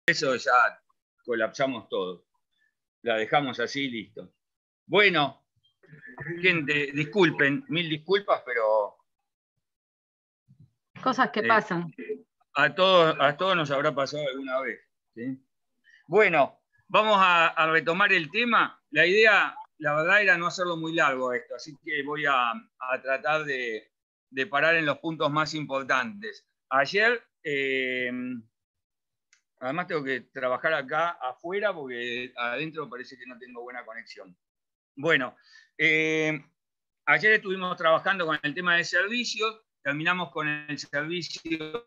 eso ya colapsamos todo. La dejamos así, listo. Bueno, gente, disculpen, mil disculpas, pero... Cosas que pasan. A todos nos habrá pasado alguna vez, ¿sí? Bueno, vamos a retomar el tema. La idea, la verdad, era no hacerlo muy largo esto, así que voy a tratar de parar en los puntos más importantes. Ayer, además tengo que trabajar acá afuera porque adentro parece que no tengo buena conexión. Bueno, ayer estuvimos trabajando con el tema de servicios, terminamos con el servicio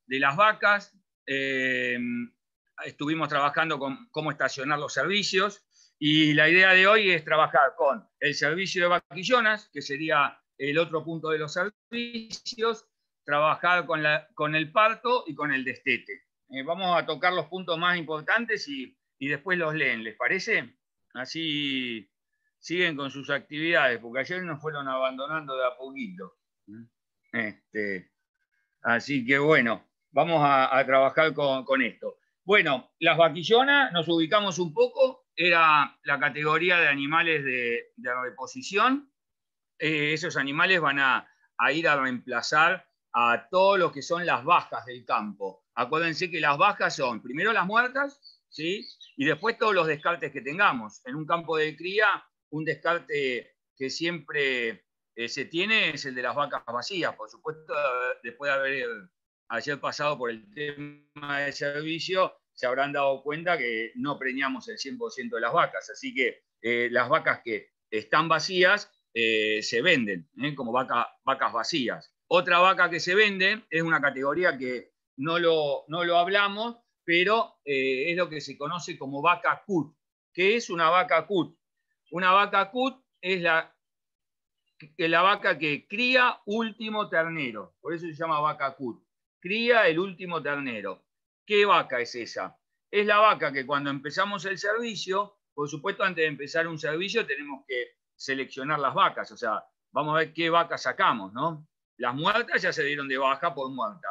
de las vacas, estuvimos trabajando con cómo estacionar los servicios y la idea de hoy es trabajar con el servicio de vaquillonas, que sería el otro punto de los servicios, trabajar con el parto y con el destete. Vamos a tocar los puntos más importantes y después los leen, ¿les parece? Así siguen con sus actividades, porque ayer nos fueron abandonando de a poquito. Así que bueno, vamos a trabajar con esto. Bueno, las vaquillonas, nos ubicamos un poco, era la categoría de animales de reposición. Esos animales van a ir a reemplazar a todos los que son las vacas del campo. Acuérdense que las vacas son primero las muertas, ¿sí? Y después todos los descartes que tengamos. En un campo de cría, un descarte que siempre se tiene es el de las vacas vacías. Por supuesto, después de haber ayer pasado por el tema de servicio, se habrán dado cuenta que no preñamos el 100% de las vacas. Así que las vacas que están vacías se venden como vacas vacías. Otra vaca que se vende es una categoría que no lo hablamos, pero es lo que se conoce como vaca cut. ¿Qué es una vaca cut? Una vaca cut es la vaca que cría último ternero, por eso se llama vaca cut. Cría el último ternero. ¿Qué vaca es esa? Es la vaca que cuando empezamos el servicio, por supuesto, antes de empezar un servicio tenemos que seleccionar las vacas, o sea, vamos a ver qué vacas sacamos, ¿no? Las muertas ya se dieron de baja por muerta.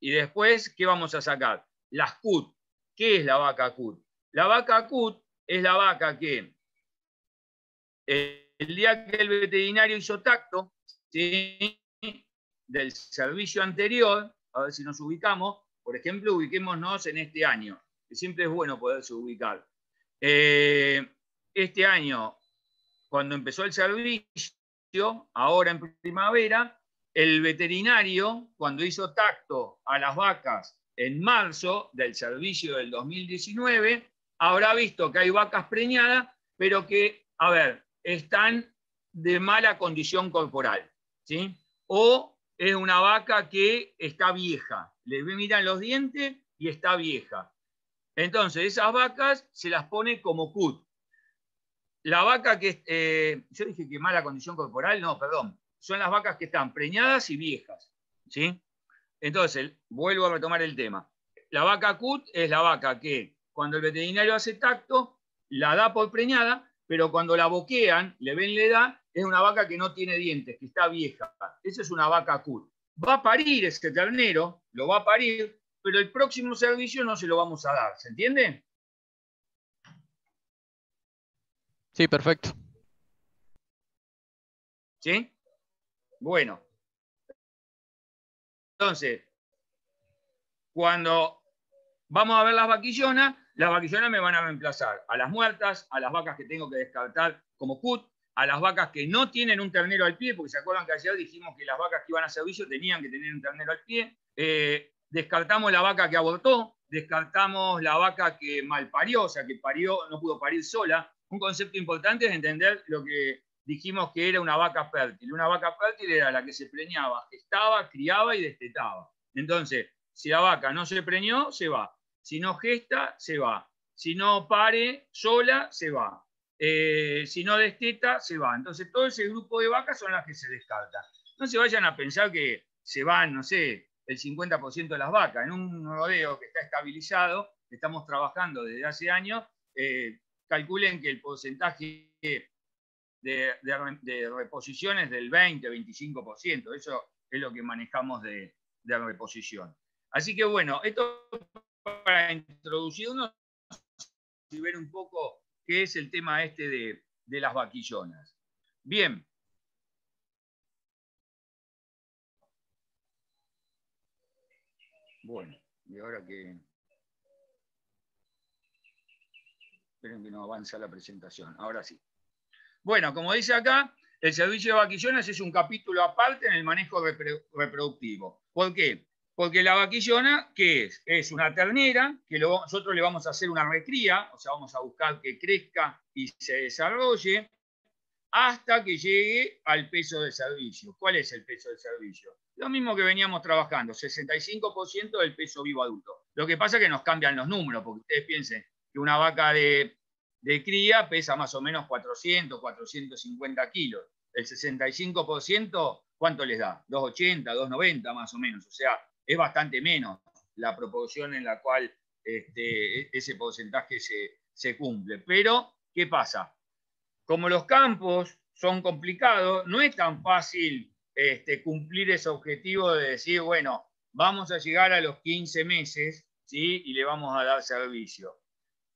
Y después, ¿qué vamos a sacar? Las cut. ¿Qué es la vaca cut? La vaca cut es la vaca que el día que el veterinario hizo tacto, ¿sí?, del servicio anterior, a ver si nos ubicamos, por ejemplo, ubiquémonos en este año, que siempre es bueno poderse ubicar. Este año, cuando empezó el servicio, ahora en primavera, el veterinario, cuando hizo tacto a las vacas en marzo del servicio del 2019, habrá visto que hay vacas preñadas, pero que, a ver, están de mala condición corporal, ¿sí? O es una vaca que está vieja, le miran los dientes y está vieja. Entonces, esas vacas se las pone como cut. La vaca que, yo dije que mala condición corporal, no, perdón, son las vacas que están preñadas y viejas, ¿sí? Entonces, vuelvo a retomar el tema. La vaca cut es la vaca que cuando el veterinario hace tacto, la da por preñada, pero cuando la boquean, le ven la edad, es una vaca que no tiene dientes, que está vieja. Esa es una vaca cut. Va a parir ese ternero, lo va a parir, pero el próximo servicio no se lo vamos a dar, ¿se entiende? Sí, perfecto. ¿Sí? Bueno. Entonces, cuando vamos a ver las vaquillonas me van a reemplazar a las muertas, a las vacas que tengo que descartar como cut, a las vacas que no tienen un ternero al pie, porque se acuerdan que ayer dijimos que las vacas que iban a servicio tenían que tener un ternero al pie. Descartamos la vaca que abortó, descartamos la vaca que malparió, o sea, que parió, no pudo parir sola. Un concepto importante es entender lo que dijimos que era una vaca fértil. Una vaca fértil era la que se preñaba, gestaba, criaba y destetaba. Entonces, si la vaca no se preñó, se va. Si no gesta, se va. Si no pare sola, se va. Si no desteta, se va. Entonces, todo ese grupo de vacas son las que se descartan. No se vayan a pensar que se van, no sé, el 50% de las vacas. En un rodeo que está estabilizado, que estamos trabajando desde hace años, calculen que el porcentaje de reposición es del 20-25%. Eso es lo que manejamos de reposición. Así que bueno, esto para introducirnos y ver un poco qué es el tema este de las vaquillonas. Bien. Bueno, y ahora que... Esperen que no avanza la presentación. Ahora sí. Bueno, como dice acá, el servicio de vaquillonas es un capítulo aparte en el manejo reproductivo. ¿Por qué? Porque la vaquillona, ¿qué es? Es una ternera que nosotros le vamos a hacer una recría, o sea, vamos a buscar que crezca y se desarrolle hasta que llegue al peso de servicio. ¿Cuál es el peso de servicio? Lo mismo que veníamos trabajando, 65% del peso vivo adulto. Lo que pasa es que nos cambian los números, porque ustedes piensen que una vaca de cría pesa más o menos 400, 450 kilos. El 65%, ¿cuánto les da? 280, 290 más o menos. O sea, es bastante menos la proporción en la cual ese porcentaje se cumple. Pero, ¿qué pasa? Como los campos son complicados, no es tan fácil cumplir ese objetivo de decir, bueno, vamos a llegar a los 15 meses, ¿sí? Y le vamos a dar servicio.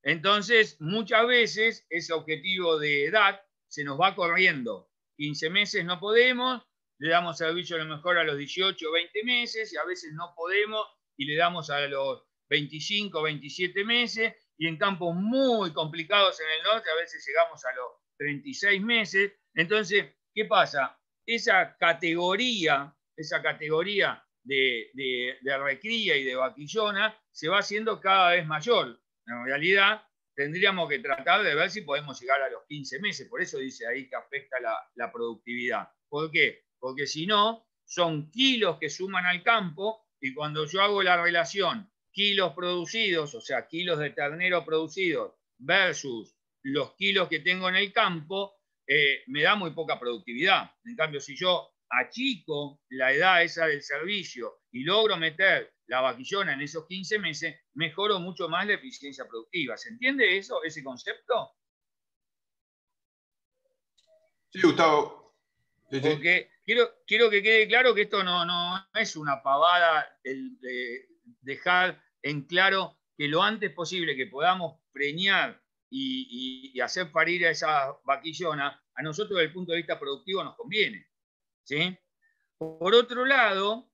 Entonces, muchas veces ese objetivo de edad se nos va corriendo. 15 meses no podemos, le damos servicio a lo mejor a los 18 o 20 meses, y a veces no podemos y le damos a los 25 o 27 meses, y en campos muy complicados en el norte a veces llegamos a los 36 meses. Entonces, ¿qué pasa? Esa categoría de recría y de vaquillona se va haciendo cada vez mayor. En realidad, tendríamos que tratar de ver si podemos llegar a los 15 meses. Por eso dice ahí que afecta la productividad. ¿Por qué? Porque si no, son kilos que suman al campo, y cuando yo hago la relación kilos producidos, o sea, kilos de ternero producidos versus los kilos que tengo en el campo, me da muy poca productividad. En cambio, si yo achico la edad esa del servicio y logro meter la vaquillona en esos 15 meses, mejoro mucho más la eficiencia productiva. ¿Se entiende eso, ese concepto? Sí, Gustavo. Sí, sí. Porque quiero que quede claro que esto no es una pavada el de dejar en claro que lo antes posible que podamos preñar y hacer parir a esa vaquillona, a nosotros desde el punto de vista productivo nos conviene. ¿Sí? Por otro lado,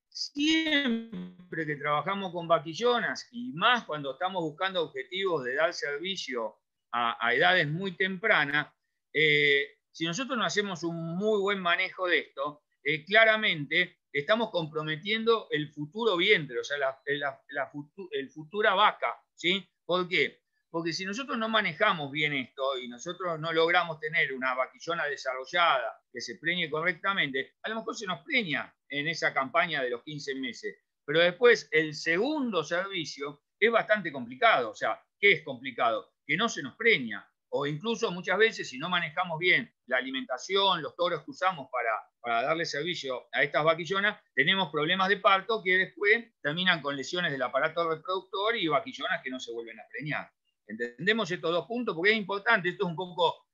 siempre que trabajamos con vaquillonas, y más cuando estamos buscando objetivos de dar servicio a edades muy tempranas, si nosotros no hacemos un muy buen manejo de esto, claramente estamos comprometiendo el futuro vientre, o sea, el futura vaca. ¿Sí? ¿Por qué? Porque si nosotros no manejamos bien esto y nosotros no logramos tener una vaquillona desarrollada que se preñe correctamente, a lo mejor se nos preña en esa campaña de los 15 meses. Pero después el segundo servicio es bastante complicado. O sea, ¿qué es complicado? Que no se nos preña. O incluso muchas veces, si no manejamos bien la alimentación, los toros que usamos para darle servicio a estas vaquillonas, tenemos problemas de parto que después terminan con lesiones del aparato reproductor y vaquillonas que no se vuelven a preñar. ¿Entendemos estos dos puntos? Porque es importante, esto es un poco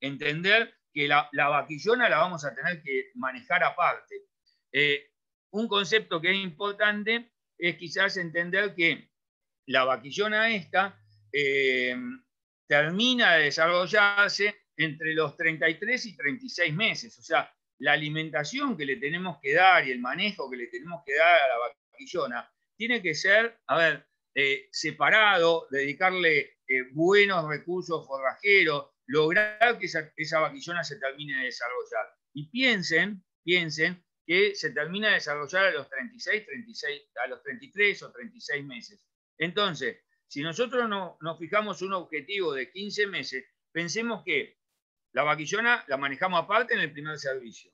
entender que la vaquillona la vamos a tener que manejar aparte. Un concepto que es importante es quizás entender que la vaquillona esta termina de desarrollarse entre los 33 y 36 meses. O sea, la alimentación que le tenemos que dar y el manejo que le tenemos que dar a la vaquillona tiene que ser, separado, dedicarle buenos recursos forrajeros, lograr que esa vaquillona se termine de desarrollar. Y piensen que se termina de desarrollar a los 33 o 36 meses. Entonces, si nosotros nos fijamos un objetivo de 15 meses, pensemos que la vaquillona la manejamos aparte en el primer servicio,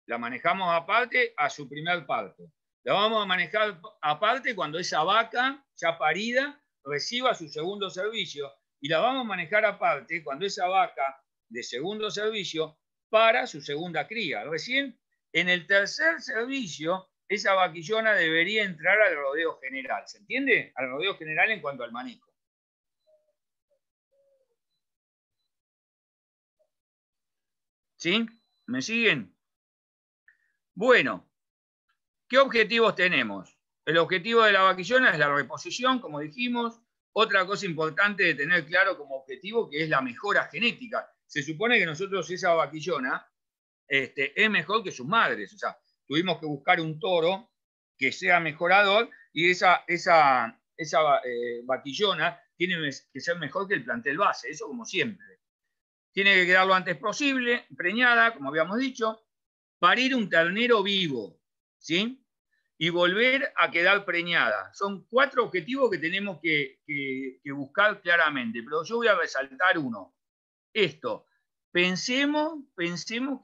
la manejamos aparte a su primer parto, la vamos a manejar aparte cuando esa vaca ya parida reciba su segundo servicio, y la vamos a manejar aparte cuando esa vaca de segundo servicio para su segunda cría. Recién en el tercer servicio, esa vaquillona debería entrar al rodeo general. ¿Se entiende? Al rodeo general en cuanto al manejo. ¿Sí? ¿Me siguen? Bueno, ¿qué objetivos tenemos? El objetivo de la vaquillona es la reposición, como dijimos. Otra cosa importante de tener claro como objetivo, que es la mejora genética. Se supone que nosotros esa vaquillona es mejor que sus madres. O sea, tuvimos que buscar un toro que sea mejorador y esa vaquillona tiene que ser mejor que el plantel base, eso como siempre. Tiene que quedar lo antes posible, preñada, como habíamos dicho, parir un ternero vivo, ¿sí? Y volver a quedar preñada. Son 4 objetivos que tenemos que buscar claramente, pero yo voy a resaltar uno. Esto, pensemos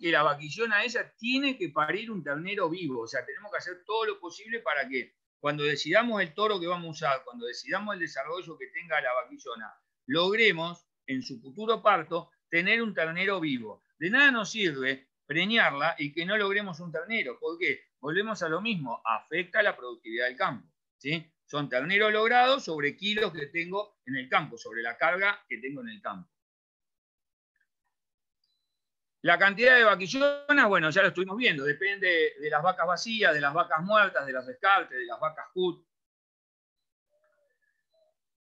que la vaquillona esa tiene que parir un ternero vivo, o sea, tenemos que hacer todo lo posible para que cuando decidamos el toro que vamos a usar, cuando decidamos el desarrollo que tenga la vaquillona, logremos en su futuro parto tener un ternero vivo. De nada nos sirve preñarla y que no logremos un ternero. ¿Por qué? Volvemos a lo mismo, afecta la productividad del campo, ¿sí? Son terneros logrados sobre kilos que tengo en el campo, sobre la carga que tengo en el campo. La cantidad de vaquillonas, bueno, ya lo estuvimos viendo, depende de las vacas vacías, de las vacas muertas, de las descartes, de las vacas HUT.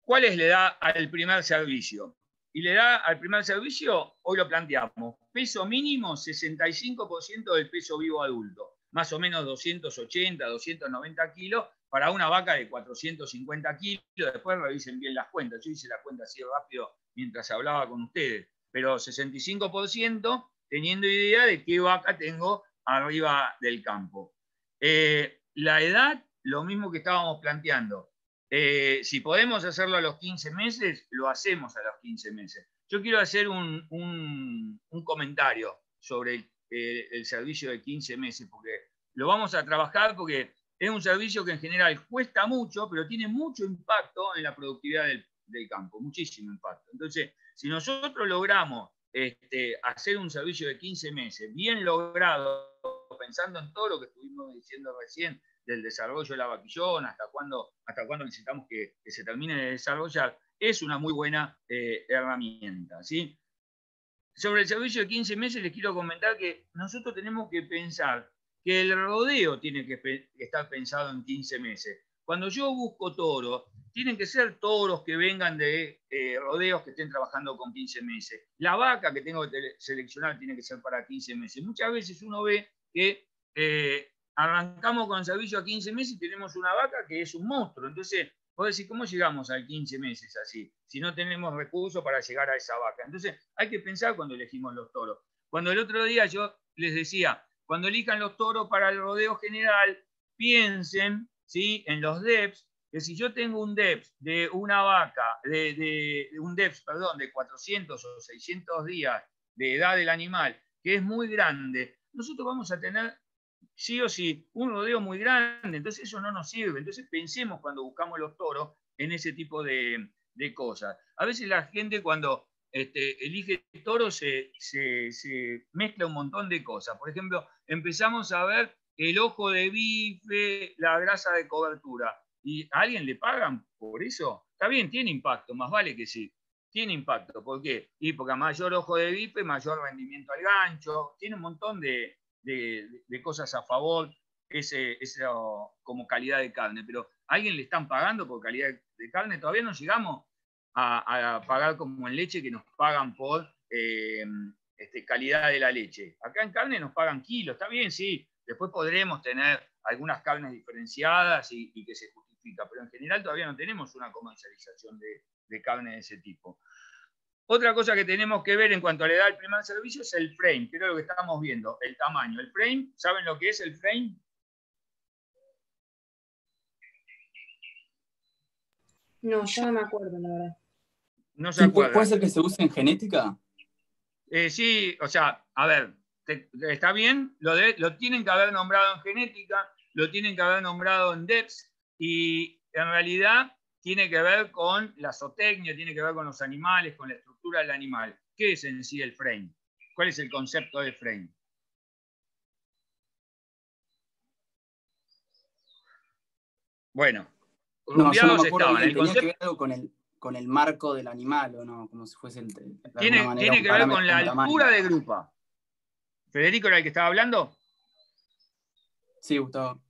¿Cuál es la edad al primer servicio? Y la edad al primer servicio, hoy lo planteamos, peso mínimo 65% del peso vivo adulto, más o menos 280, 290 kilos para una vaca de 450 kilos. Después revisen bien las cuentas, yo hice la cuenta así rápido mientras hablaba con ustedes, pero 65% teniendo idea de qué vaca tengo arriba del campo. La edad, lo mismo que estábamos planteando. Si podemos hacerlo a los 15 meses, lo hacemos a los 15 meses. Yo quiero hacer un comentario sobre el servicio de 15 meses, porque lo vamos a trabajar porque es un servicio que en general cuesta mucho, pero tiene mucho impacto en la productividad del campo, muchísimo impacto. Entonces, si nosotros logramos hacer un servicio de 15 meses bien logrado, pensando en todo lo que estuvimos diciendo recién, del desarrollo de la vaquillona, hasta cuándo necesitamos que se termine de desarrollar, es una muy buena herramienta, ¿sí? Sobre el servicio de 15 meses les quiero comentar que nosotros tenemos que pensar que el rodeo tiene que estar pensado en 15 meses. Cuando yo busco toros, tienen que ser toros que vengan de rodeos que estén trabajando con 15 meses. La vaca que tengo que seleccionar tiene que ser para 15 meses. Muchas veces uno ve que arrancamos con el servicio a 15 meses y tenemos una vaca que es un monstruo. Entonces, vos decís, ¿cómo llegamos a 15 meses así? Si no tenemos recursos para llegar a esa vaca. Entonces, hay que pensar cuando elegimos los toros. Cuando el otro día yo les decía, cuando elijan los toros para el rodeo general, piensen, ¿sí?, en los DEPs, que si yo tengo un DEPS de una vaca, un DEPS, perdón, de 400 o 600 días de edad del animal, que es muy grande, nosotros vamos a tener sí o sí un rodeo muy grande, entonces eso no nos sirve. Entonces pensemos cuando buscamos los toros en ese tipo de cosas. A veces la gente cuando elige toros se mezcla un montón de cosas. Por ejemplo, empezamos a ver el ojo de bife, la grasa de cobertura. ¿Y a alguien le pagan por eso? Está bien, tiene impacto, más vale que sí. Tiene impacto. ¿Por qué? Y porque a mayor ojo de bife, mayor rendimiento al gancho. Tiene un montón de cosas a favor, como calidad de carne. Pero ¿a alguien le están pagando por calidad de carne? Todavía no llegamos a pagar como en leche, que nos pagan por calidad de la leche. Acá en carne nos pagan kilos, está bien, sí. Después podremos tener algunas carnes diferenciadas y que se justifica, pero en general todavía no tenemos una comercialización de carne de ese tipo. Otra cosa que tenemos que ver en cuanto a la edad del primer servicio es el frame, que es lo que estamos viendo, el tamaño. El frame, ¿saben lo que es el frame? No, yo no me acuerdo, la verdad. No se acuerda. ¿Puede ser que se use en genética? Sí, o sea, a ver, está bien, lo tienen que haber nombrado en genética, lo tienen que haber nombrado en DEPS, y en realidad tiene que ver con la zootecnia, tiene que ver con los animales, con la estructura del animal. ¿Qué es en sí el frame? ¿Cuál es el concepto del frame? Bueno, rumbiados estaban. El concepto tenía que ver algo con el marco del animal, ¿o no? Como si fuese tiene que ver con la altura de grupa. ¿Federico era el que estaba hablando? Sí, Gustavo.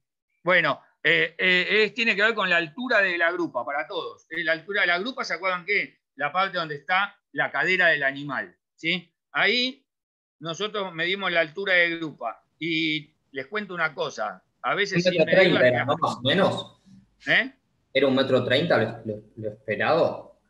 Bueno, Tiene que ver con la altura de la grupa, para todos. La altura de la grupa, ¿se acuerdan qué? La parte donde está la cadera del animal, ¿sí? Ahí nosotros medimos la altura de grupa. Y les cuento una cosa, a veces sin 1,30 m medirla... era, ¿no? Más o menos. Era 1,30 m lo esperado.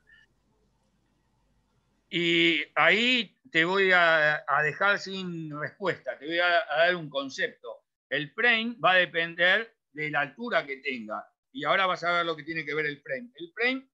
Y ahí te voy a dejar sin respuesta, te voy a dar un concepto. El frame va a depender de la altura que tenga. Y ahora vas a ver lo que tiene que ver el frame. El frame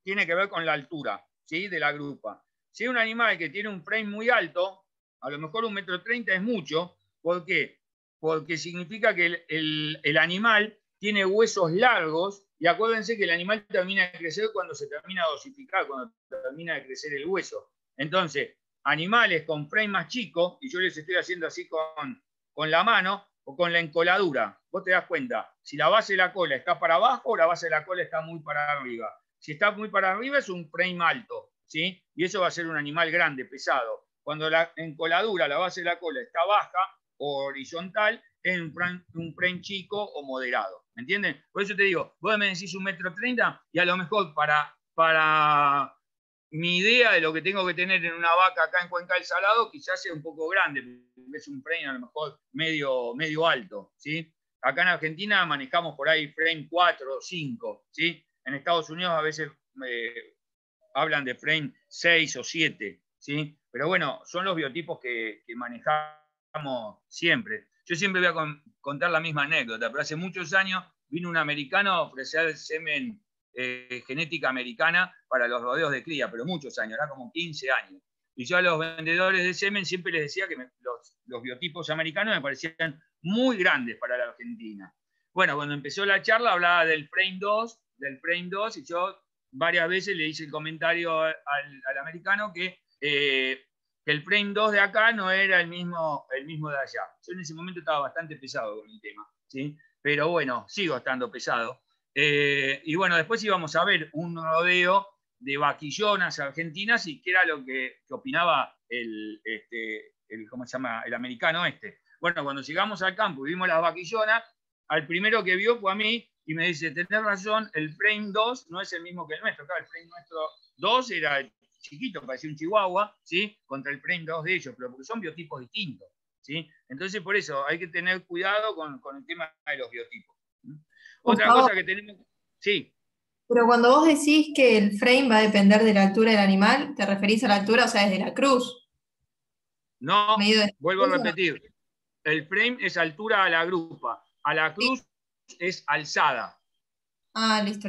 tiene que ver con la altura, ¿sí? De la grupa. Si es un animal que tiene un frame muy alto, a lo mejor 1,30 m es mucho. ¿Por qué? Porque significa que el animal tiene huesos largos, y acuérdense que el animal termina de crecer cuando se termina de osificar, cuando termina de crecer el hueso. Entonces, animales con frame más chico, y yo les estoy haciendo así con la mano, o con la encoladura, vos te das cuenta, si la base de la cola está para abajo o la base de la cola está muy para arriba. Si está muy para arriba es un frame alto, ¿sí? Y eso va a ser un animal grande, pesado. Cuando la encoladura, la base de la cola está baja o horizontal, es un frame chico o moderado. ¿Me entienden? Por eso te digo, vos me decís 1,30 m y a lo mejor para mi idea de lo que tengo que tener en una vaca acá en Cuenca del Salado quizás sea un poco grande, porque es un frame a lo mejor medio alto, ¿sí? Acá en Argentina manejamos por ahí frame 4 o 5, ¿sí? En Estados Unidos a veces hablan de frame 6 o 7, ¿sí? Pero bueno, son los biotipos que manejamos siempre. Yo siempre voy a contar la misma anécdota, pero hace muchos años vino un americano a ofrecer semen genética americana para los rodeos de cría, pero muchos años, era como 15 años. Y yo a los vendedores de semen siempre les decía que los biotipos americanos me parecían muy grandes para la Argentina. Bueno, cuando empezó la charla hablaba del frame 2, y yo varias veces le hice el comentario al americano que el frame 2 de acá no era el mismo de allá. Yo en ese momento estaba bastante pesado con el tema, ¿sí? Pero bueno, sigo estando pesado. Y bueno, después íbamos a ver un rodeo de vaquillonas argentinas y qué era lo que opinaba ¿cómo se llama? El americano este. Bueno, cuando llegamos al campo y vimos las vaquillonas, al primero que vio fue a mí y me dice, tenés razón, el frame 2 no es el mismo que el nuestro. Claro, el frame nuestro 2 era chiquito, parecía un chihuahua, ¿sí? Contra el frame 2 de ellos, pero porque son biotipos distintos, ¿sí? Entonces, por eso hay que tener cuidado con el tema de los biotipos. Otra cosa que tenemos... Sí. Pero cuando vos decís que el frame va a depender de la altura del animal, ¿te referís a la altura, o sea, desde la cruz? No, vuelvo a repetir. El frame es altura a la grupa. A la cruz es alzada. Ah, listo.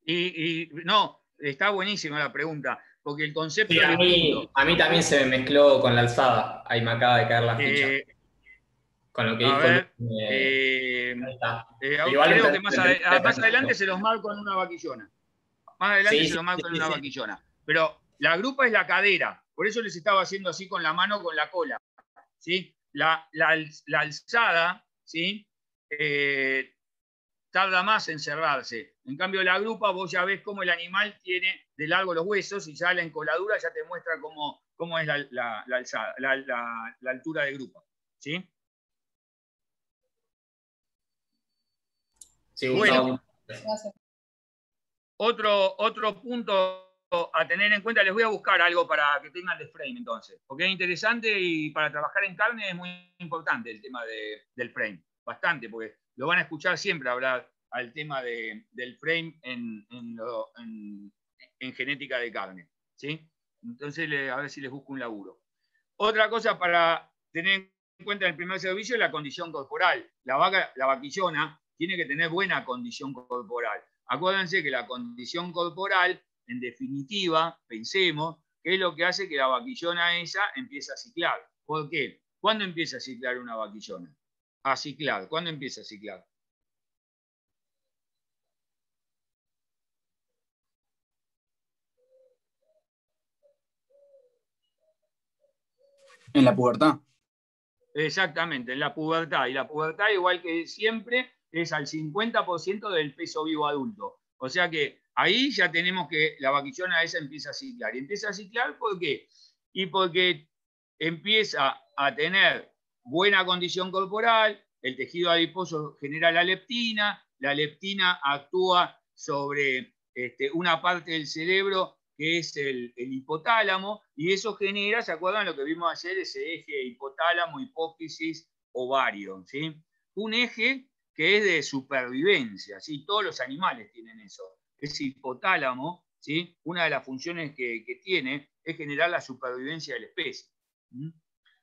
Y no, está buenísima la pregunta, porque el concepto... Sí, a mí también se me mezcló con la alzada. Ahí me acaba de caer la ficha. Con lo que dijo... creo que más adelante se los marco en una vaquillona. Más adelante se los marco en una vaquillona. Pero la grupa es la cadera. Por eso les estaba haciendo así con la mano, con la cola, ¿sí? La alzada, ¿sí? Tarda más en cerrarse. En cambio, la grupa, vos ya ves cómo el animal tiene de largo los huesos y ya la encoladura ya te muestra cómo es la altura de grupa, ¿sí? Sí, bueno, otro punto a tener en cuenta, les voy a buscar algo para que tengan de frame entonces, porque es interesante y para trabajar en carne es muy importante el tema del frame, bastante, porque lo van a escuchar siempre hablar al tema del frame en genética de carne, ¿sí? Entonces a ver si les busco un laburo. Otra cosa para tener en cuenta en el primer servicio es la condición corporal. La vaquillona tiene que tener buena condición corporal. Acuérdense que la condición corporal, en definitiva, pensemos, que es lo que hace que la vaquillona esa empiece a ciclar. ¿Por qué? ¿Cuándo empieza a ciclar una vaquillona? A ciclar. ¿Cuándo empieza a ciclar? En la pubertad. Exactamente, en la pubertad. Y la pubertad, igual que siempre, es al 50% del peso vivo adulto. O sea que ahí ya tenemos que la vaquillona esa empieza a ciclar. Y empieza a ciclar ¿por qué? Y porque empieza a tener buena condición corporal, el tejido adiposo genera la leptina actúa sobre una parte del cerebro que es el hipotálamo, y eso genera, ¿se acuerdan lo que vimos ayer? Ese eje hipotálamo, hipófisis, ovario, ¿sí? Un eje que es de supervivencia, ¿sí? Todos los animales tienen eso. Ese hipotálamo, ¿sí? Una de las funciones que tiene es generar la supervivencia de la especie.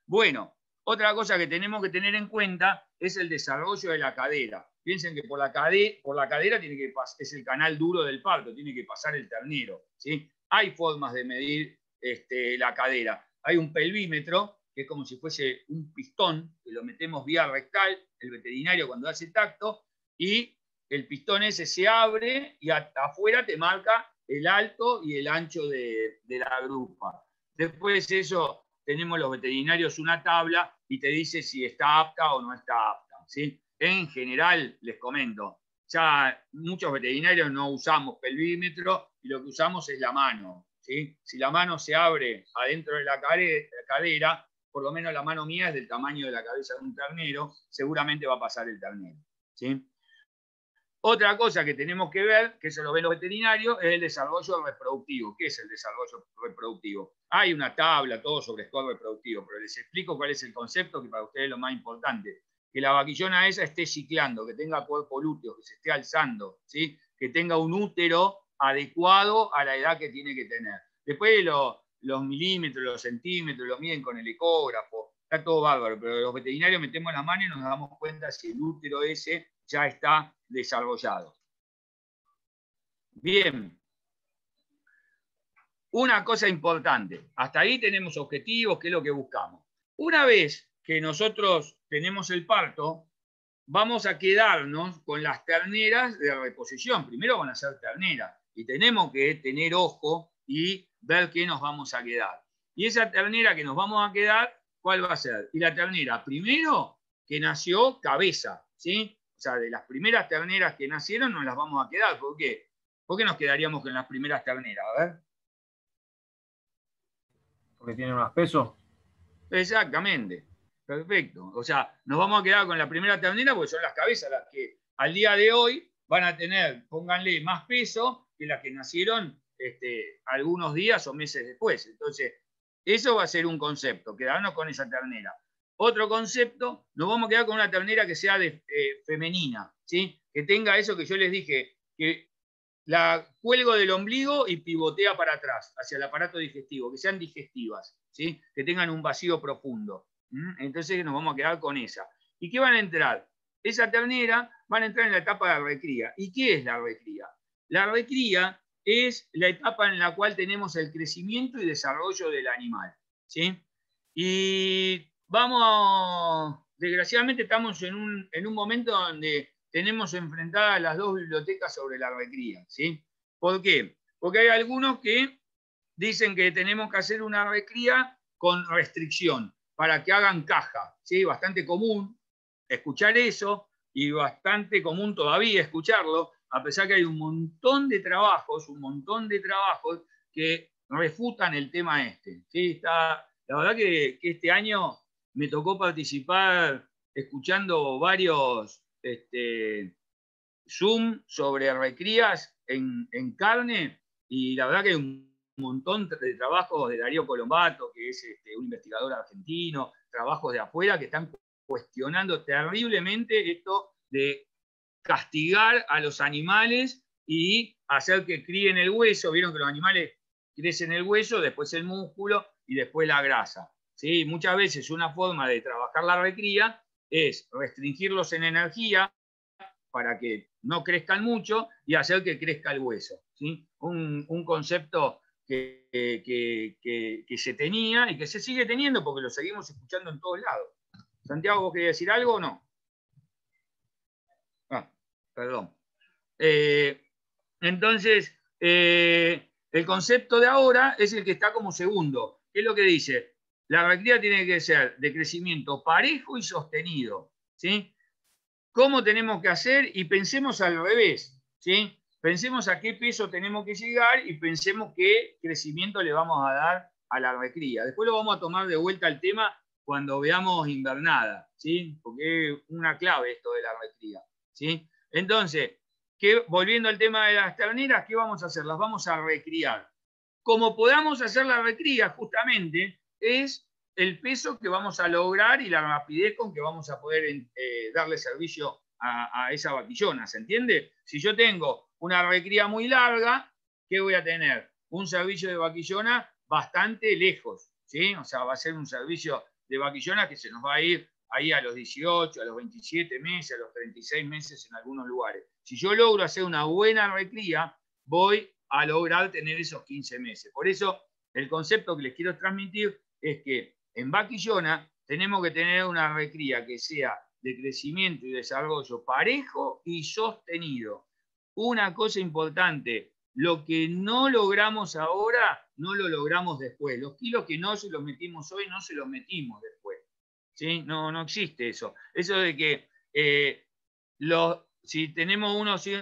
Bueno, otra cosa que tenemos que tener en cuenta es el desarrollo de la cadera. Piensen que por la cadera tiene que es el canal duro del parto, tiene que pasar el ternero, ¿sí? Hay formas de medir la cadera. Hay un pelvímetro, que es como si fuese un pistón, que lo metemos vía rectal, el veterinario cuando hace tacto, y el pistón ese se abre y afuera te marca el alto y el ancho de la grupa. Después eso, tenemos los veterinarios una tabla y te dice si está apta o no está apta, ¿sí? En general, les comento, ya muchos veterinarios no usamos pelvímetro y lo que usamos es la mano, ¿sí? Si la mano se abre adentro de la cadera, por lo menos la mano mía es del tamaño de la cabeza de un ternero, seguramente va a pasar el ternero, ¿sí? Otra cosa que tenemos que ver, que eso lo ven los veterinarios, es el desarrollo reproductivo. ¿Qué es el desarrollo reproductivo? Hay una tabla, todo sobre score reproductivo, pero les explico cuál es el concepto que para ustedes es lo más importante. Que la vaquillona esa esté ciclando, que tenga cuerpo lúteo, que se esté alzando, ¿sí? Que tenga un útero adecuado a la edad que tiene que tener. Después los milímetros, los centímetros, lo miden con el ecógrafo, está todo bárbaro, pero los veterinarios metemos la mano y nos damos cuenta si el útero ese ya está desarrollado. Bien. Una cosa importante, hasta ahí tenemos objetivos, ¿qué es lo que buscamos? Una vez que nosotros tenemos el parto, vamos a quedarnos con las terneras de reposición. Primero van a ser terneras y tenemos que tener ojo y ver qué nos vamos a quedar. Y esa ternera que nos vamos a quedar, ¿cuál va a ser? Y la ternera, primero, que nació cabeza, ¿sí? O sea, de las primeras terneras que nacieron nos las vamos a quedar. ¿Por qué? ¿Por qué nos quedaríamos con las primeras terneras? A ver. Porque tienen más peso. Exactamente. Perfecto. O sea, nos vamos a quedar con la primera ternera porque son las cabezas las que al día de hoy van a tener, pónganle, más peso que las que nacieron algunos días o meses después. Entonces, eso va a ser un concepto, quedarnos con esa ternera. Otro concepto, nos vamos a quedar con una ternera que sea femenina, ¿sí? Que tenga eso que yo les dije, que la cuelgo del ombligo y pivotea para atrás, hacia el aparato digestivo, que sean digestivas, ¿sí? Que tengan un vacío profundo. Entonces nos vamos a quedar con esa. ¿Y qué van a entrar? Esa ternera van a entrar en la etapa de recría. ¿Y qué es la recría? La recría es la etapa en la cual tenemos el crecimiento y desarrollo del animal, ¿sí? Y desgraciadamente estamos en un momento donde tenemos enfrentadas las dos bibliotecas sobre la recría, ¿sí? ¿Por qué? Porque hay algunos que dicen que tenemos que hacer una recría con restricción, para que hagan caja, ¿sí? Bastante común escuchar eso, y bastante común todavía escucharlo, a pesar que hay un montón de trabajos que refutan el tema este, ¿sí? La verdad que este año me tocó participar escuchando varios Zoom sobre recrías en carne, y la verdad que hay un montón de trabajos de Darío Colombato, que es un investigador argentino, trabajos de afuera que están cuestionando terriblemente esto de castigar a los animales y hacer que críen el hueso. Vieron que los animales crecen el hueso, después el músculo y después la grasa, ¿sí? Muchas veces una forma de trabajar la recría es restringirlos en energía para que no crezcan mucho y hacer que crezca el hueso, ¿sí? Un concepto que se tenía y que se sigue teniendo porque lo seguimos escuchando en todos lados. Santiago, ¿vos querías decir algo o no? Perdón. Entonces, el concepto de ahora es el que está como segundo. ¿Qué es lo que dice? La recría tiene que ser de crecimiento parejo y sostenido, ¿sí? ¿Cómo tenemos que hacer? Y pensemos al revés, ¿sí? Pensemos a qué peso tenemos que llegar y pensemos qué crecimiento le vamos a dar a la recría. Después lo vamos a tomar de vuelta al tema cuando veamos invernada, ¿sí? Porque es una clave esto de la recría, ¿sí? Entonces, volviendo al tema de las terneras, ¿qué vamos a hacer? Las vamos a recriar. Como podamos hacer la recría, justamente, es el peso que vamos a lograr y la rapidez con que vamos a poder darle servicio a esa vaquillona, ¿se entiende? Si yo tengo una recría muy larga, ¿qué voy a tener? Un servicio de vaquillona bastante lejos, ¿sí? O sea, va a ser un servicio de vaquillona que se nos va a ir ahí a los 18, a los 27 meses, a los 36 meses en algunos lugares. Si yo logro hacer una buena recría, voy a lograr tener esos 15 meses. Por eso, el concepto que les quiero transmitir es que en vaquillona tenemos que tener una recría que sea de crecimiento y desarrollo parejo y sostenido. Una cosa importante, lo que no logramos ahora, no lo logramos después. Los kilos que no se los metimos hoy, no se los metimos después. ¿Sí? No existe eso. Eso de que si tenemos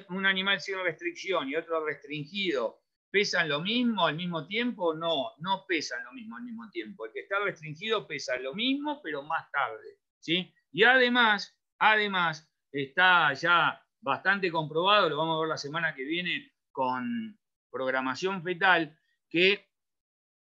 un animal sin restricción y otro restringido, ¿pesan lo mismo al mismo tiempo? No pesan lo mismo al mismo tiempo. El que está restringido pesa lo mismo, pero más tarde, ¿sí? Y además está ya bastante comprobado, lo vamos a ver la semana que viene con programación fetal, que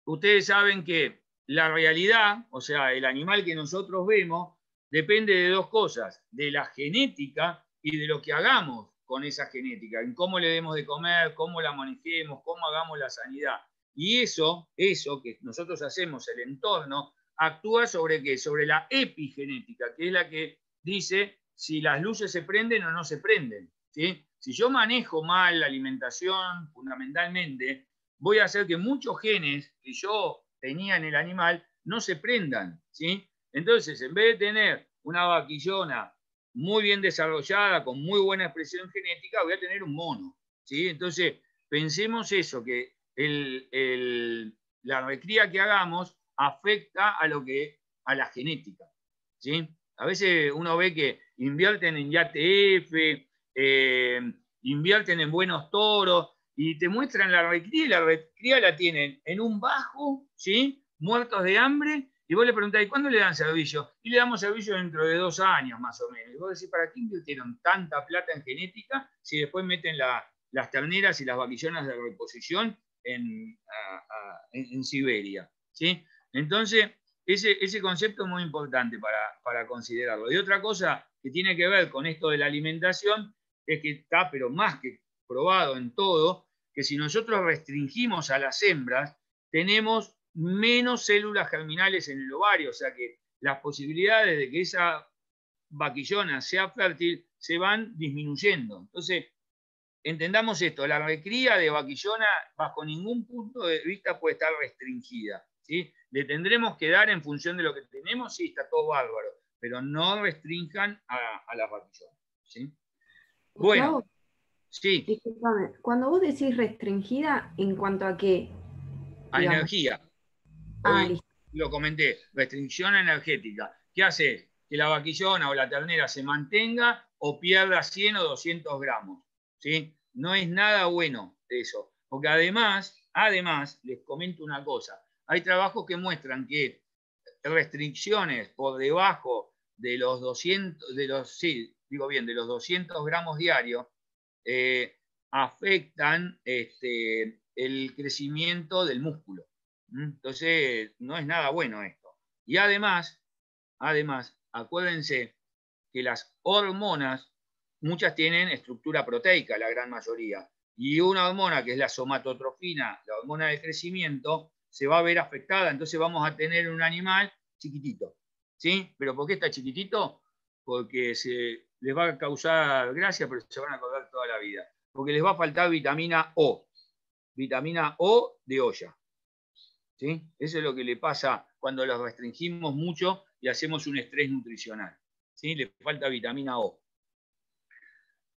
ustedes saben que la realidad, o sea, el animal que nosotros vemos, depende de dos cosas, de la genética y de lo que hagamos con esa genética, en cómo le demos de comer, cómo la manejemos, cómo hagamos la sanidad. Y eso que nosotros hacemos, el entorno, actúa sobre ¿qué? Sobre la epigenética, que es la que dice si las luces se prenden o no se prenden, ¿sí? Si yo manejo mal la alimentación, fundamentalmente, voy a hacer que muchos genes que yo tenía en el animal no se prendan, ¿sí? Entonces, en vez de tener una vaquillona muy bien desarrollada, con muy buena expresión genética, voy a tener un mono, ¿sí? Entonces, pensemos eso, que la recría que hagamos afecta a la genética, ¿sí? A veces uno ve que invierten en YTF, invierten en buenos toros, y te muestran la recría, y la recría la tienen en un bajo, ¿sí? Muertos de hambre, y vos le preguntás, ¿y cuándo le dan servicio? Y le damos servicio dentro de 2 años, más o menos. Y vos decís, ¿para qué invirtieron tanta plata en genética si después meten las terneras y las vaquillonas de reposición en Siberia? ¿Sí? Entonces, ese concepto es muy importante para considerarlo. Y otra cosa que tiene que ver con esto de la alimentación es que está, pero más que probado en todo, que si nosotros restringimos a las hembras, tenemos menos células germinales en el ovario, o sea que las posibilidades de que esa vaquillona sea fértil se van disminuyendo. Entonces, entendamos esto, la recría de vaquillona bajo ningún punto de vista puede estar restringida, ¿sí? Le tendremos que dar en función de lo que tenemos, sí, está todo bárbaro, pero no restrinjan a las vaquillonas, ¿sí? Bueno, sí. Disculpame, cuando vos decís restringida, ¿en cuanto a qué? A energía. Hoy lo comenté, restricción energética. ¿Qué hace? Que la vaquillona o la ternera se mantenga o pierda 100 o 200 gramos, ¿sí? No es nada bueno eso, porque además, les comento una cosa, hay trabajos que muestran que restricciones por debajo de los 200, de los 200 gramos diarios, afectan el crecimiento del músculo. Entonces, no es nada bueno esto. Y además, acuérdense que las hormonas, muchas tienen estructura proteica, la gran mayoría. Y una hormona que es la somatotrofina, la hormona del crecimiento, se va a ver afectada. Entonces vamos a tener un animal chiquitito, ¿sí? ¿Pero por qué está chiquitito? Porque les va a causar gracia, pero se van a acordar toda la vida. Porque les va a faltar vitamina O de olla. ¿Sí? Eso es lo que le pasa cuando los restringimos mucho y hacemos un estrés nutricional, ¿sí? Le falta vitamina O.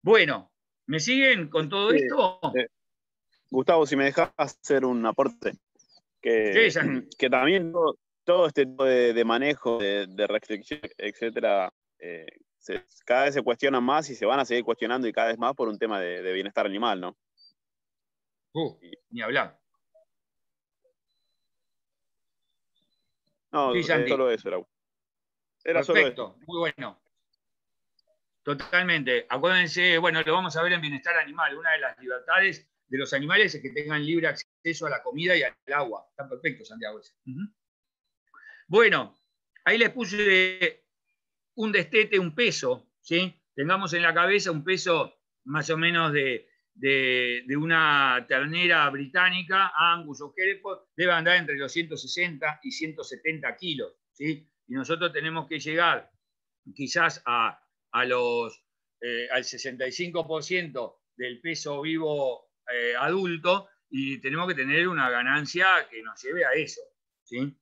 Bueno, ¿me siguen con todo esto? Gustavo, si me dejas hacer un aporte, que también todo este tipo de manejo, de restricción, etcétera, cada vez se cuestionan más y se van a seguir cuestionando y cada vez más por un tema de bienestar animal, ¿no? Ni hablar. No, sí, solo eso era. Era solo esto. Perfecto, muy bueno. Totalmente. Acuérdense, bueno, lo vamos a ver en bienestar animal. Una de las libertades de los animales es que tengan libre acceso a la comida y al agua. Está perfecto, Santiago. Bueno, ahí les puse un destete, un peso, ¿sí? Tengamos en la cabeza un peso más o menos de una ternera británica, Angus o Hereford, debe andar entre los 160 y 170 kilos, ¿sí? Y nosotros tenemos que llegar quizás al 65% del peso vivo adulto, y tenemos que tener una ganancia que nos lleve a eso, ¿sí?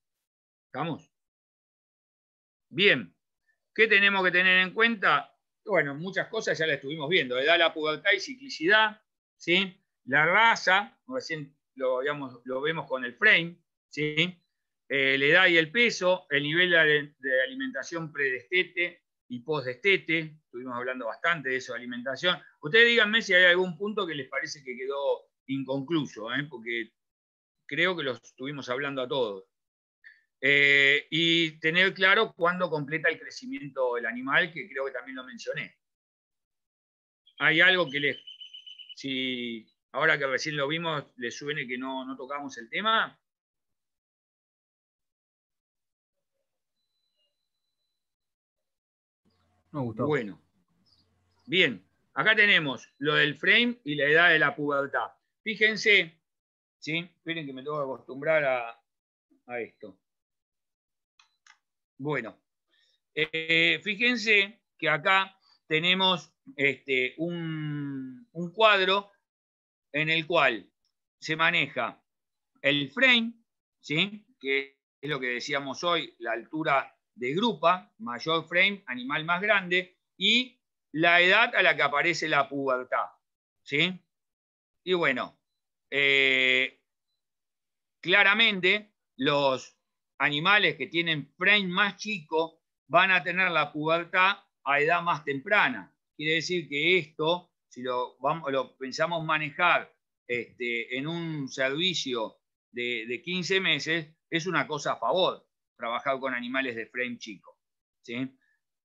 ¿Estamos? Bien. ¿Qué tenemos que tener en cuenta? Bueno, muchas cosas ya las estuvimos viendo. Edad, la pubertad y ciclicidad, ¿sí? La raza, recién lo vemos con el frame, ¿sí? La edad y el peso, el nivel de alimentación predestete y postdestete. Estuvimos hablando bastante de eso, de alimentación. Ustedes díganme si hay algún punto que les parece que quedó inconcluso, porque creo que lo estuvimos hablando a todos. Y tener claro cuándo completa el crecimiento el animal, que creo que también lo mencioné. ¿Hay algo que si ahora que recién lo vimos, les suene que no tocamos el tema? No, Gustavo. Bueno. Bien, acá tenemos lo del frame y la edad de la pubertad. Fíjense, ¿sí? Esperen que me tengo que acostumbrar a esto. Bueno, fíjense que acá tenemos un cuadro en el cual se maneja el frame, ¿sí? Que es lo que decíamos hoy, la altura de grupa, mayor frame, animal más grande, y la edad a la que aparece la pubertad, ¿sí? Y bueno, claramente los animales que tienen frame más chico van a tener la pubertad a edad más temprana. Quiere decir que esto, si lo pensamos manejar en un servicio de 15 meses, es una cosa a favor, trabajar con animales de frame chico, ¿sí?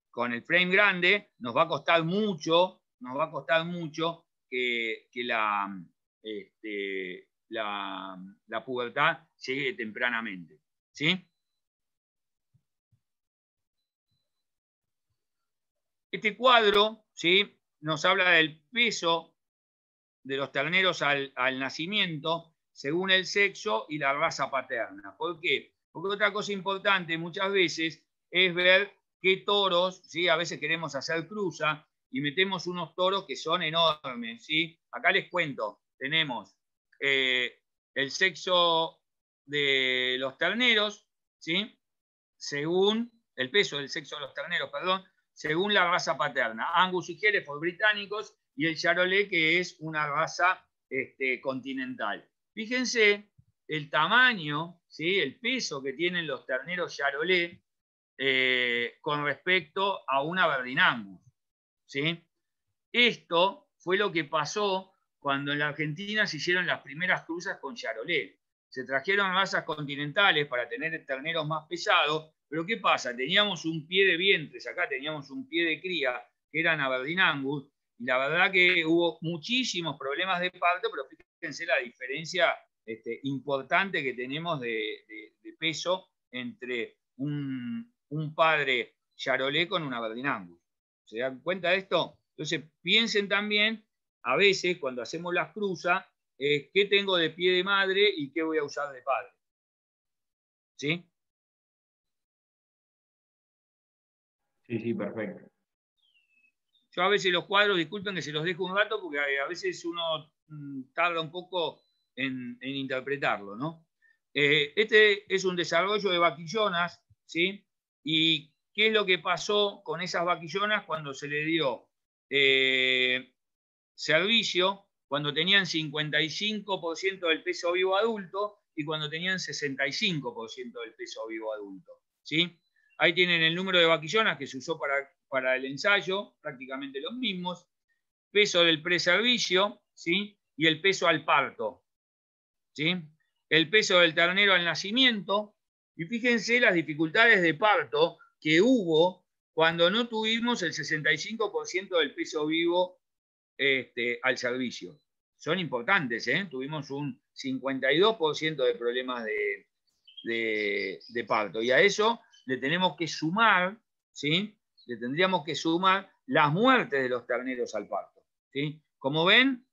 Con el frame grande nos va a costar mucho que la pubertad llegue tempranamente, ¿sí? Este cuadro, ¿sí?, nos habla del peso de los terneros al nacimiento según el sexo y la raza paterna. ¿Por qué? Porque otra cosa importante muchas veces es ver qué toros, ¿sí? A veces queremos hacer cruza y metemos unos toros que son enormes, ¿sí? Acá les cuento, tenemos el sexo de los terneros, ¿sí? Según el peso del sexo de los terneros, perdón, según la raza paterna. Angus y Hereford británicos y el Charolais, que es una raza continental. Fíjense el tamaño, ¿sí?, el peso que tienen los terneros Charolais con respecto a una Aberdeen Angus, ¿sí? Esto fue lo que pasó cuando en la Argentina se hicieron las primeras cruzas con Charolais. Se trajeron razas continentales para tener terneros más pesados, pero ¿qué pasa? Teníamos un pie de vientres, acá teníamos un pie de cría, que eran Aberdeen Angus, y la verdad que hubo muchísimos problemas de parto, pero fíjense la diferencia importante que tenemos de peso entre un padre Charolais con un Aberdeen Angus. ¿Se dan cuenta de esto? Entonces piensen también, a veces cuando hacemos las cruzas, qué tengo de pie de madre y qué voy a usar de padre. ¿Sí? Sí, perfecto. Yo a veces los cuadros, disculpen que se los dejo un rato, porque a veces uno tarda un poco en interpretarlo, ¿no? Este es un desarrollo de vaquillonas, ¿sí? ¿Y qué es lo que pasó con esas vaquillonas cuando se le dio servicio, cuando tenían 55% del peso vivo adulto y cuando tenían 65% del peso vivo adulto, ¿sí? Ahí tienen el número de vaquillonas que se usó para el ensayo, prácticamente los mismos, peso del preservicio, ¿sí?, y el peso al parto, ¿sí?, el peso del ternero al nacimiento, y fíjense las dificultades de parto que hubo cuando no tuvimos el 65% del peso vivo al servicio. Son importantes, ¿eh? Tuvimos un 52% de problemas de parto. Y a eso le tenemos que sumar, ¿sí? Le tendríamos que sumar las muertes de los terneros al parto, ¿sí? Como ven,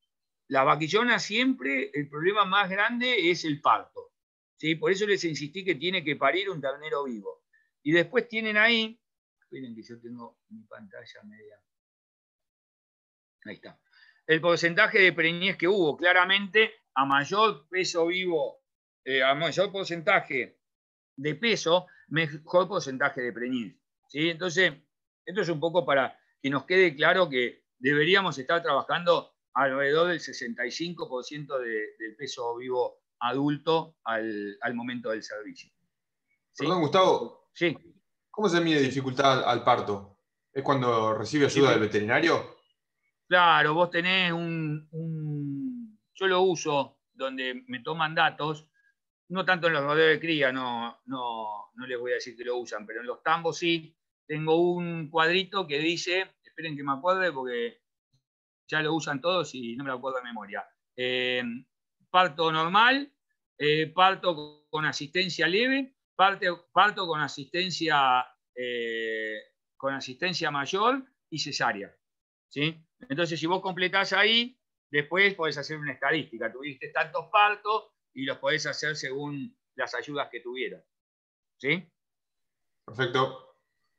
la vaquillona siempre, el problema más grande es el parto, ¿sí? Por eso les insistí que tiene que parir un ternero vivo. Y después tienen ahí, esperen que yo tengo mi pantalla media. Ahí está. El porcentaje de preñez que hubo, claramente, a mayor peso vivo, a mayor porcentaje de peso, mejor porcentaje de preñez, ¿sí? Entonces, esto es un poco para que nos quede claro que deberíamos estar trabajando alrededor del 65% del peso vivo adulto al momento del servicio. ¿Sí? Perdón, Gustavo. Sí. ¿Cómo se mide dificultad al parto? ¿Es cuando recibe ayuda del veterinario? Claro, vos tenés yo lo uso donde me toman datos, no tanto en los rodeos de cría, no les voy a decir que lo usan, pero en los tambos sí. Tengo un cuadrito que dice, esperen que me acuerde porque ya lo usan todos y no me lo acuerdo de memoria. Parto normal, parto con asistencia leve, parto con asistencia mayor y cesárea, ¿sí? Entonces, si vos completás ahí, después podés hacer una estadística. Tuviste tantos partos y los podés hacer según las ayudas que tuvieras, ¿sí? Perfecto.